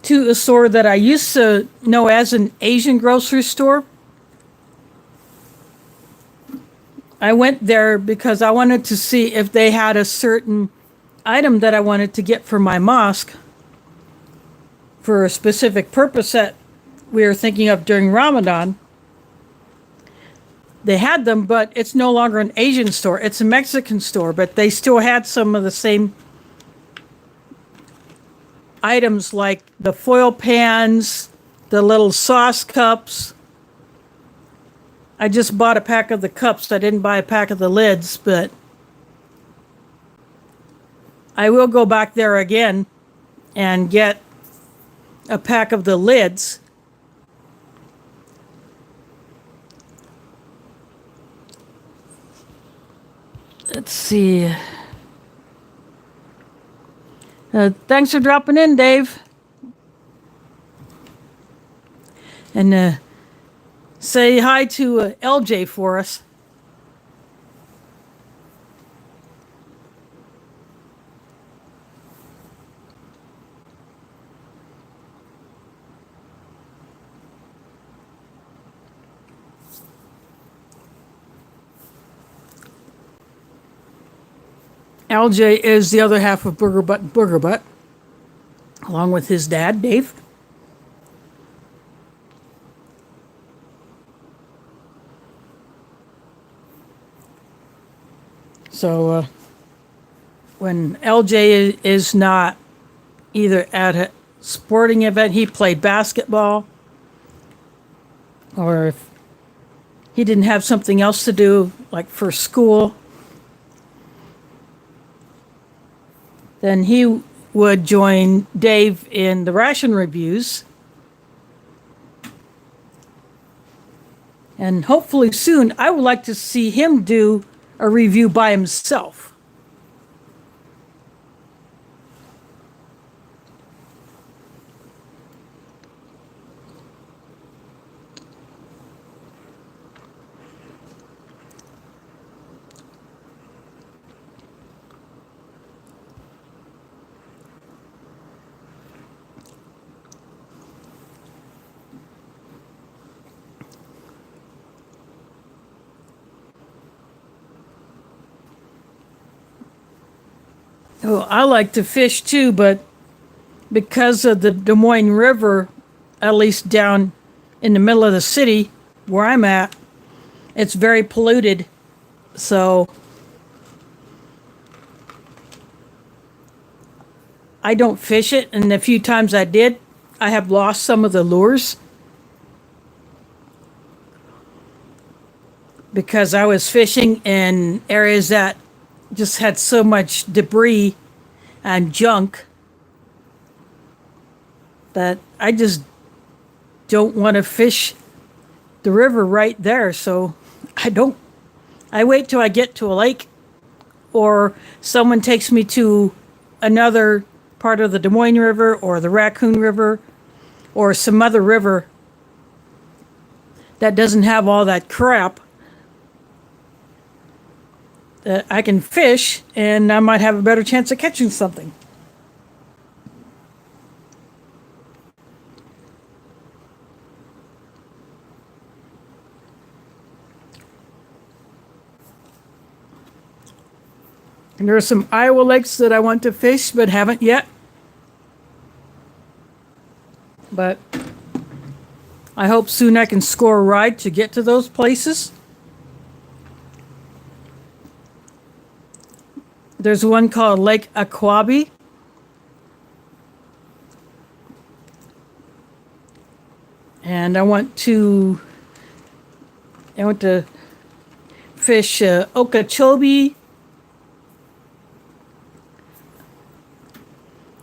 to a store that I used to know as an Asian grocery store, I went there because I wanted to see if they had a certain item that I wanted to get for my mosque for a specific purpose that we were thinking of during Ramadan. They had them, but it's no longer an Asian store. It's a Mexican store, but they still had some of the same items like the foil pans, the little sauce cups. I just bought a pack of the cups. I didn't buy a pack of the lids, but I will go back there again and get a pack of the lids. Let's see. Thanks for dropping in, Dave. And say hi to LJ for us. LJ is the other half of Booger Butt and Booger Butt, along with his dad, Dave. So when LJ is not either at a sporting event, he played basketball, or if he didn't have something else to do, like for school, then he would join Dave in the Ration reviews. And hopefully soon, I would like to see him do a review by himself. Oh, I like to fish too, but because of the Des Moines River, at least down in the middle of the city where I'm at, it's very polluted. So I don't fish it, and the few times I did, I have lost some of the lures because I was fishing in areas that just had so much debris and junk that I just don't want to fish the river right there. So I wait till I get to a lake or someone takes me to another part of the Des Moines River or the Raccoon River or some other river that doesn't have all that crap, that I can fish and I might have a better chance of catching something. And there are some Iowa lakes that I want to fish but haven't yet. But I hope soon I can score a ride to get to those places. There's one called Lake Aquabi. And I want to fish Okeechobee.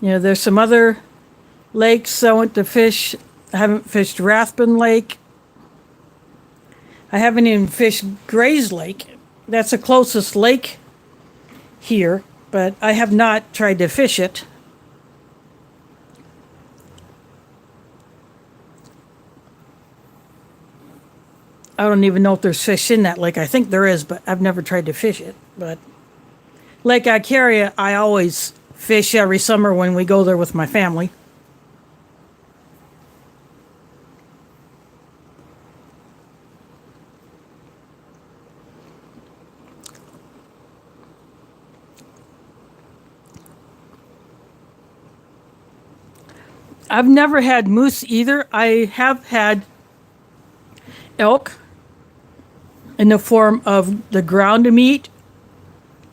There's some other lakes I want to fish. I haven't fished Rathbun Lake. I haven't even fished Gray's Lake. That's the closest lake here, but I have not tried to fish it. I don't even know if there's fish in that lake. I think there is, but I've never tried to fish it. But Lake Icaria, I always fish every summer when we go there with my family. I've never had moose either. I have had elk in the form of the ground meat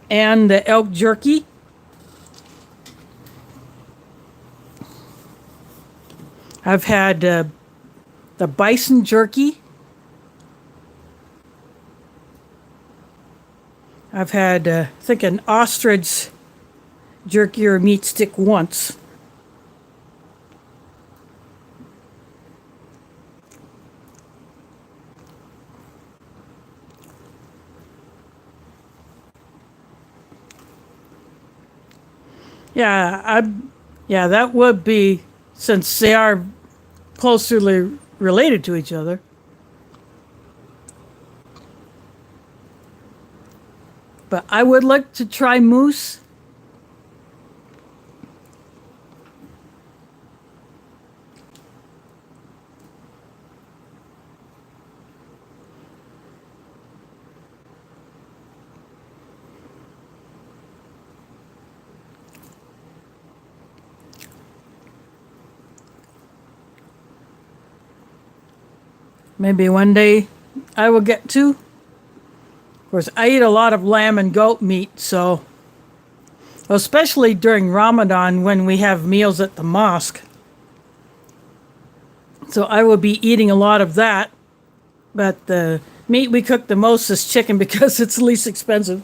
and the elk jerky. I've had the bison jerky. I've had, I think, an ostrich jerky or meat stick once. Yeah, that would be, since they are closely related to each other. But I would like to try moose. Maybe one day I will get to. Of course, I eat a lot of lamb and goat meat, so especially during Ramadan when we have meals at the mosque. So I will be eating a lot of that. But the meat we cook the most is chicken because it's the least expensive.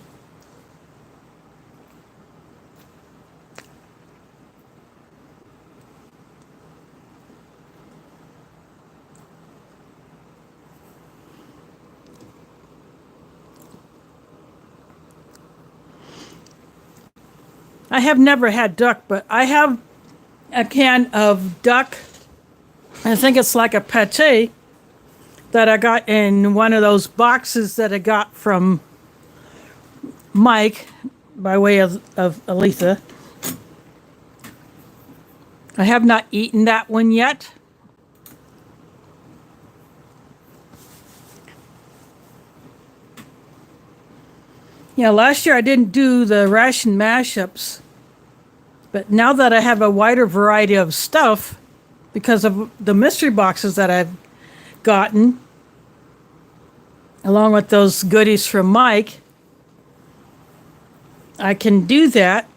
I have never had duck, but I have a can of duck. I think it's like a pate that I got in one of those boxes that I got from Mike by way of Aletha. I have not eaten that one yet. Yeah, last year I didn't do the ration mashups, but now that I have a wider variety of stuff because of the mystery boxes that I've gotten, along with those goodies from Mike, I can do that.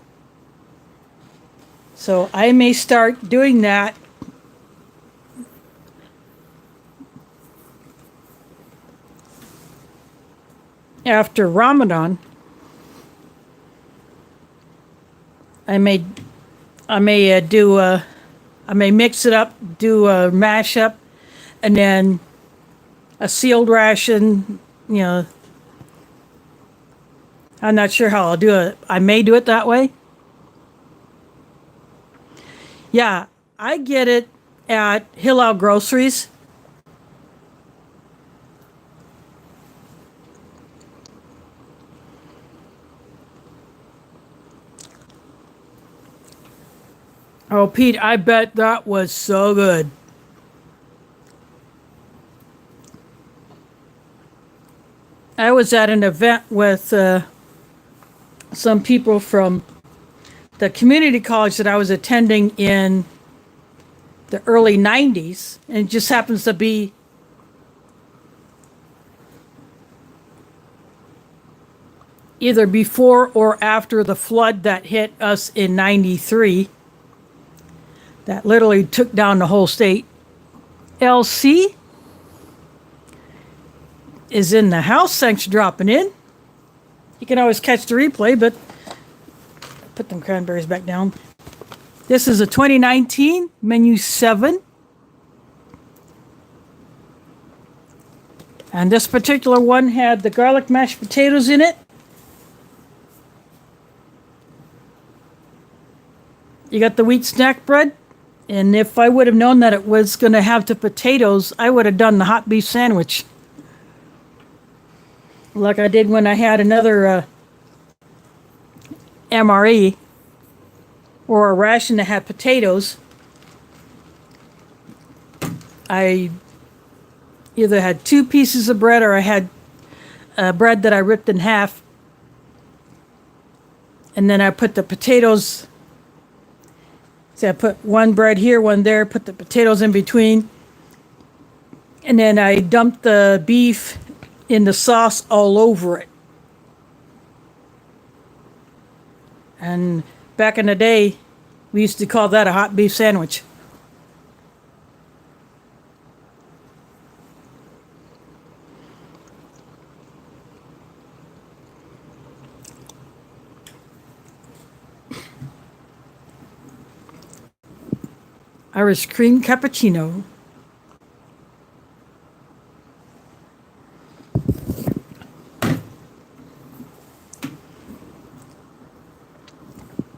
So I may start doing that after Ramadan. I may mix it up, do a mashup, and then a sealed ration. I'm not sure how I'll do it. I may do it that way. Yeah, I get it at Hillel Groceries. Oh, Pete, I bet that was so good. I was at an event with some people from the community college that I was attending in the early 90s, and it just happens to be either before or after the flood that hit us in 93. That literally took down the whole state. LC is in the house. Thanks for dropping in. You can always catch the replay, but put them cranberries back down. This is a 2019 Menu 7. And this particular one had the garlic mashed potatoes in it. You got the wheat snack bread. And if I would have known that it was going to have the potatoes, I would have done the hot beef sandwich. Like I did when I had another MRE or a ration that had potatoes. I either had 2 pieces of bread or I had bread that I ripped in half. And then I put the potatoes. So I put one bread here, one there, put the potatoes in between. And then I dumped the beef in the sauce all over it. And back in the day, we used to call that a hot beef sandwich. Irish cream cappuccino.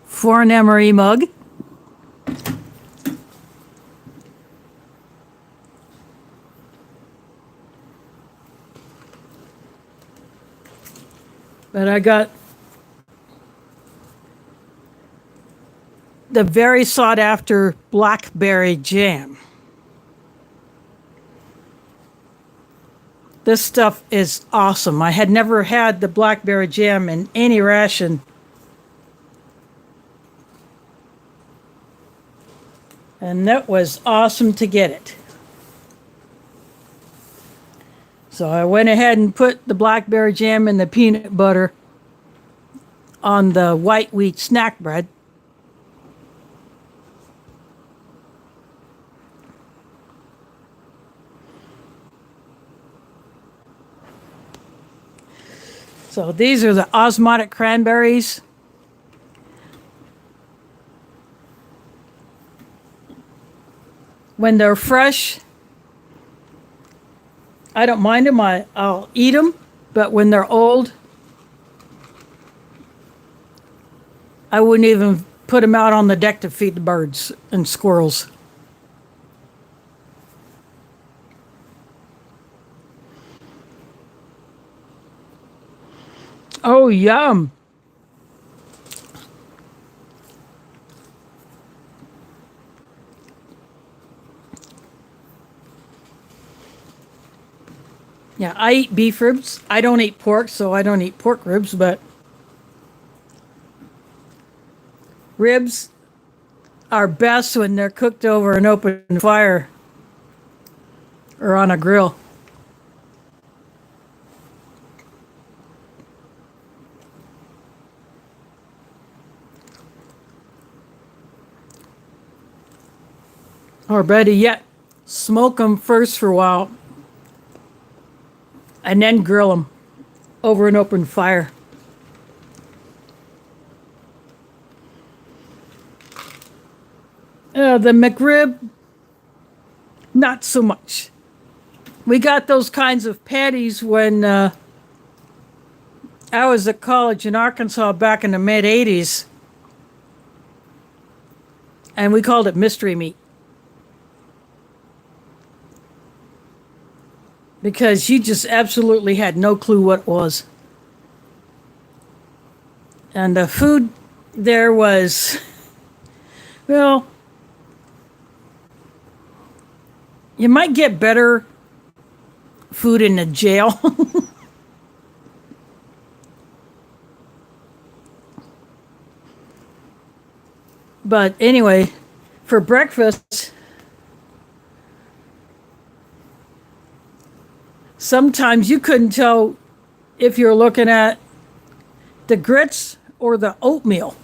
For an MRE mug. But I got the very sought after blackberry jam. This stuff is awesome. I had never had the blackberry jam in any ration. And that was awesome to get it. So I went ahead and put the blackberry jam and the peanut butter on the white wheat snack bread. So these are the Osmotic Cranberries. When they're fresh, I don't mind them. I'll eat them. But when they're old, I wouldn't even put them out on the deck to feed the birds and squirrels. Oh, yum. Yeah, I eat beef ribs. I don't eat pork, so I don't eat pork ribs, but ribs are best when they're cooked over an open fire or on a grill. Or better yet, smoke them first for a while and then grill them over an open fire. The McRib, not so much. We got those kinds of patties when I was at college in Arkansas back in the mid-'80s. And we called it mystery meat. Because you just absolutely had no clue what it was. And the food there was, well, you might get better food in the jail. But anyway, for breakfast, sometimes you couldn't tell if you're looking at the grits or the oatmeal.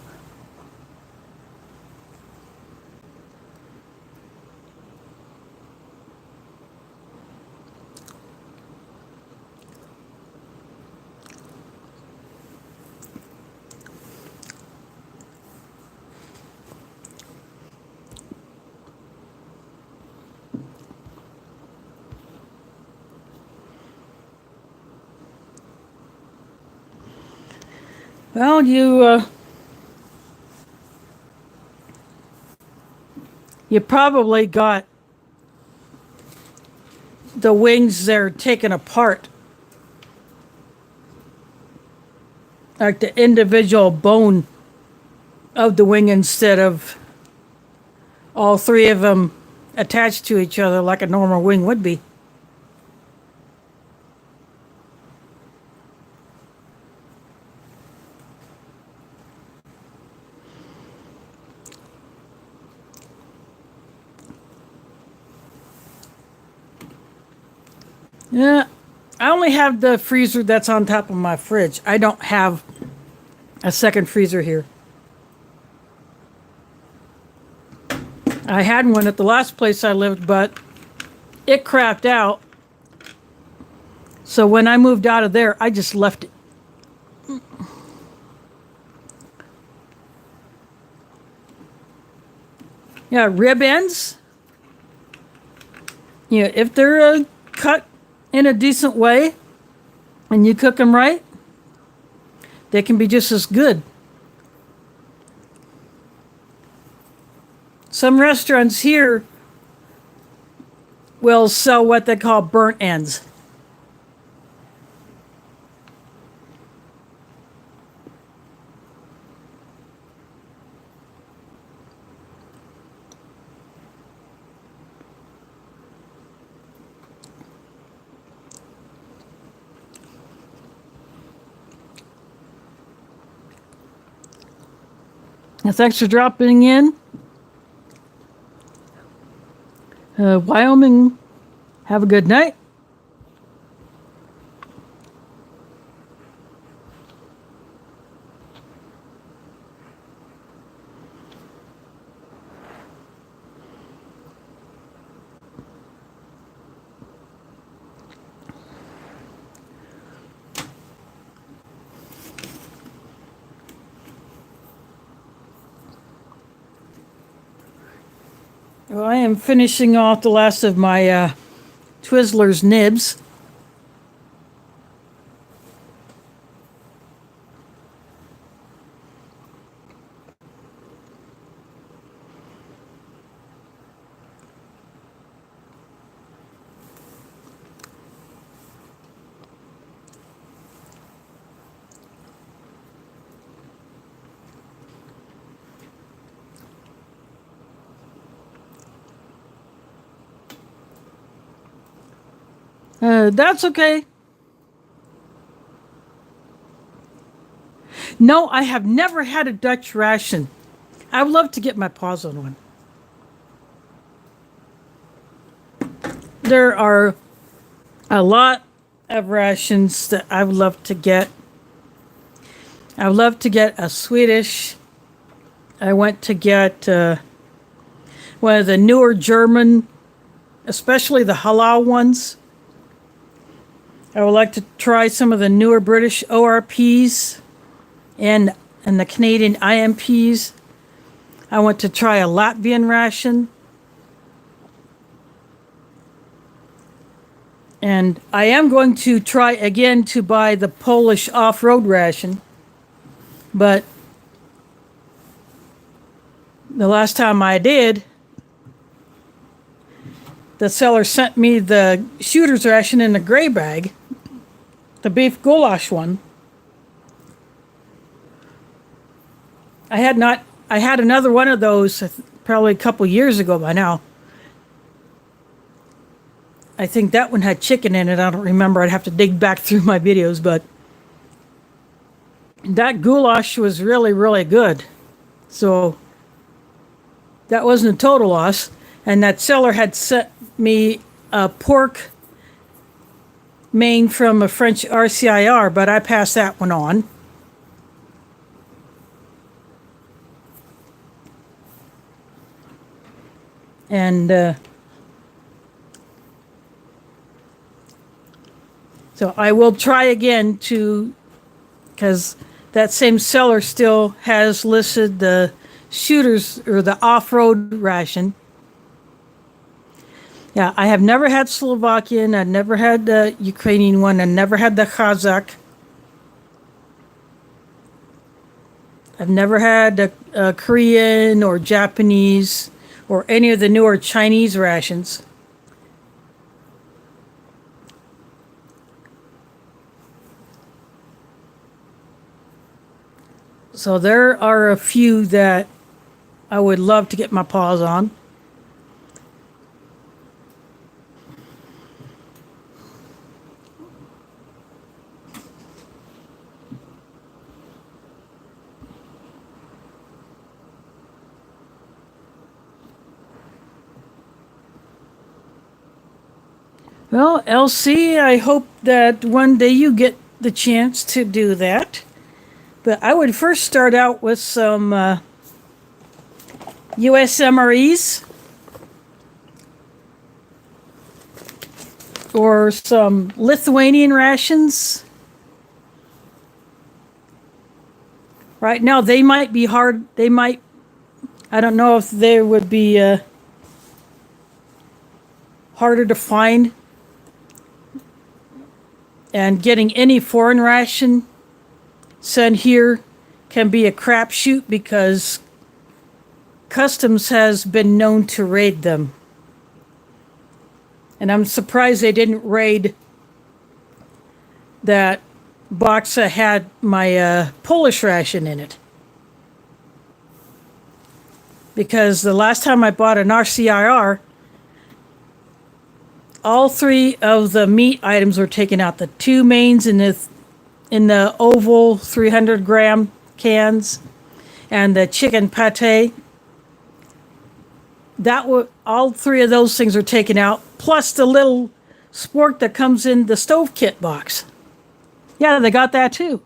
Well, you probably got the wings there taken apart, like the individual bone of the wing instead of all three of them attached to each other like a normal wing would be. Yeah, I only have the freezer that's on top of my fridge. I don't have a second freezer here. I had one at the last place I lived, but it crapped out. So when I moved out of there, I just left it. Yeah, rib ends. Yeah, if they're cut in a decent way and you cook them right, they can be just as good. Some restaurants here will sell what they call burnt ends. Thanks for dropping in. Wyoming, have a good night. Well, I am finishing off the last of my Twizzlers Nibs. That's okay. No, I have never had a Dutch ration. I would love to get my paws on one. There are a lot of rations that I would love to get. I would love to get a Swedish. I went to get one of the newer German, especially the halal ones. I would like to try some of the newer British ORPs and the Canadian IMPs. I want to try a Latvian ration. And I am going to try again to buy the Polish off-road ration. But the last time I did, the seller sent me the shooter's ration in a gray bag. The beef goulash one. I had another one of those probably a couple years ago by now. I think that one had chicken in it. I don't remember. I'd have to dig back through my videos, but that goulash was really, really good. So that wasn't a total loss. And that seller had sent me a pork main from a French RCIR, but I passed that one on. And so I will try again because that same seller still has listed the shooters or the off-road ration. Yeah, I have never had Slovakian. I've never had the Ukrainian one. I never had the Kazakh. I've never had a Korean or Japanese or any of the newer Chinese rations. So there are a few that I would love to get my paws on. Well, LC, I hope that one day you get the chance to do that. But I would first start out with some US MREs or some Lithuanian rations. Right now, they might be hard. I don't know if they would be harder to find. And getting any foreign ration sent here can be a crapshoot because Customs has been known to raid them. And I'm surprised they didn't raid that box that had my Polish ration in it. Because the last time I bought an RCIR, all three of the meat items were taken out. The two mains in the oval 300-gram cans and the chicken pate. All three of those things are taken out, plus the little spork that comes in the stove kit box. Yeah, they got that too.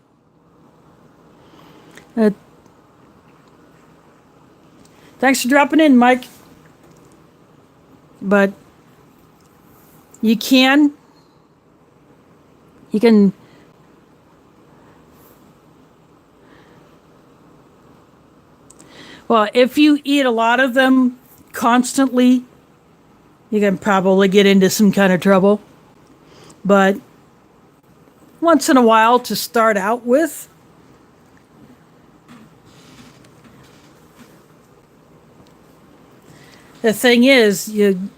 Thanks for dropping in, Mike. But you can well, if you eat a lot of them constantly, you can probably get into some kind of trouble. But once in a while to start out with, the thing is, you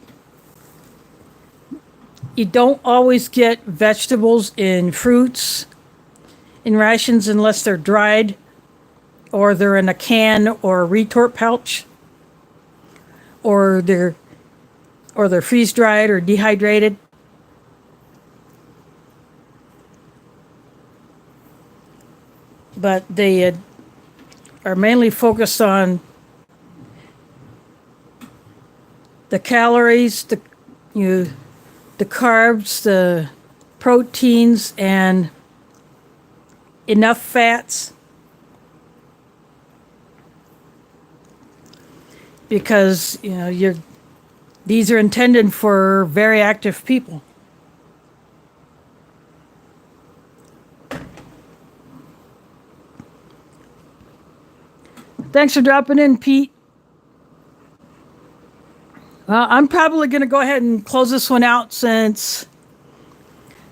don't always get vegetables and fruits in rations unless they're dried or they're in a can or a retort pouch or they're freeze dried or dehydrated. But they are mainly focused on the calories, the carbs, the proteins, and enough fats. Because these are intended for very active people. Thanks for dropping in, Pete. Well, I'm probably going to go ahead and close this one out since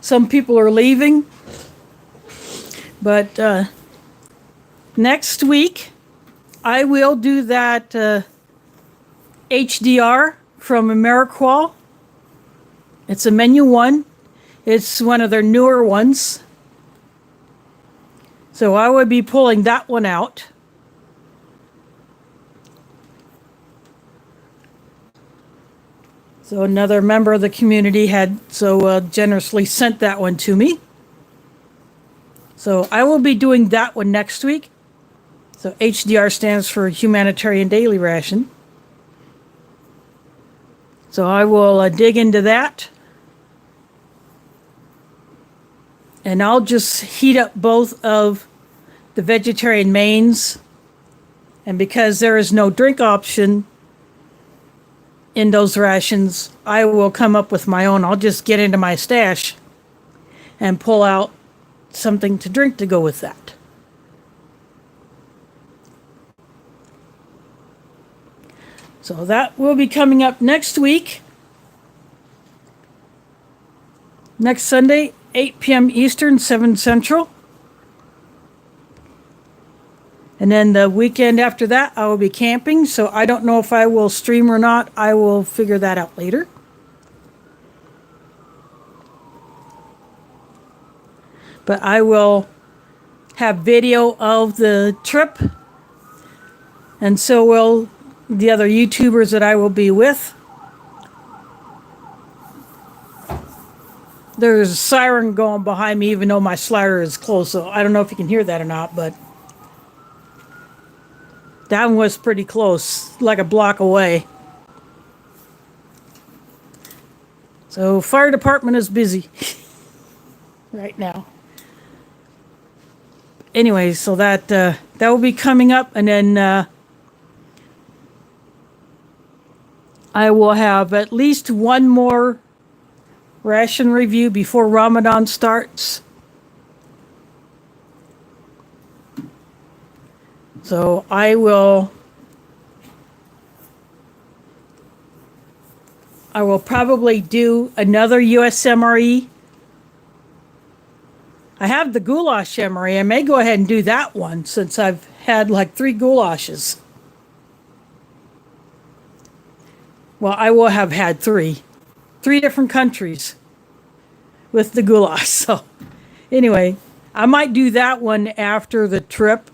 some people are leaving. But next week, I will do that HDR from Ameriqual. It's a menu one. It's one of their newer ones. So I would be pulling that one out. So another member of the community had so generously sent that one to me. So I will be doing that one next week. So HDR stands for Humanitarian Daily Ration. So I will dig into that. And I'll just heat up both of the vegetarian mains. And because there is no drink option in those rations, I will come up with my own. I'll just get into my stash and pull out something to drink to go with that. So that will be coming up next week. Next Sunday, 8 p.m. Eastern, 7 Central. And then the weekend after that, I will be camping. So I don't know if I will stream or not. I will figure that out later. But I will have video of the trip. And so will the other YouTubers that I will be with. There's a siren going behind me, even though my slider is closed. So I don't know if you can hear that or not, but that one was pretty close, like a block away. So fire department is busy right now. Anyway, so that will be coming up, and then I will have at least one more ration review before Ramadan starts. So I will probably do another US MRE. I have the goulash MRE. I may go ahead and do that one since I've had like 3 goulashes. Well, I will have had 3 different countries with the goulash. So anyway, I might do that one after the trip.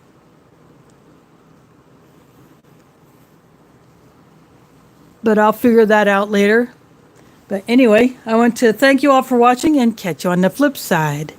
But I'll figure that out later. But anyway, I want to thank you all for watching and catch you on the flip side.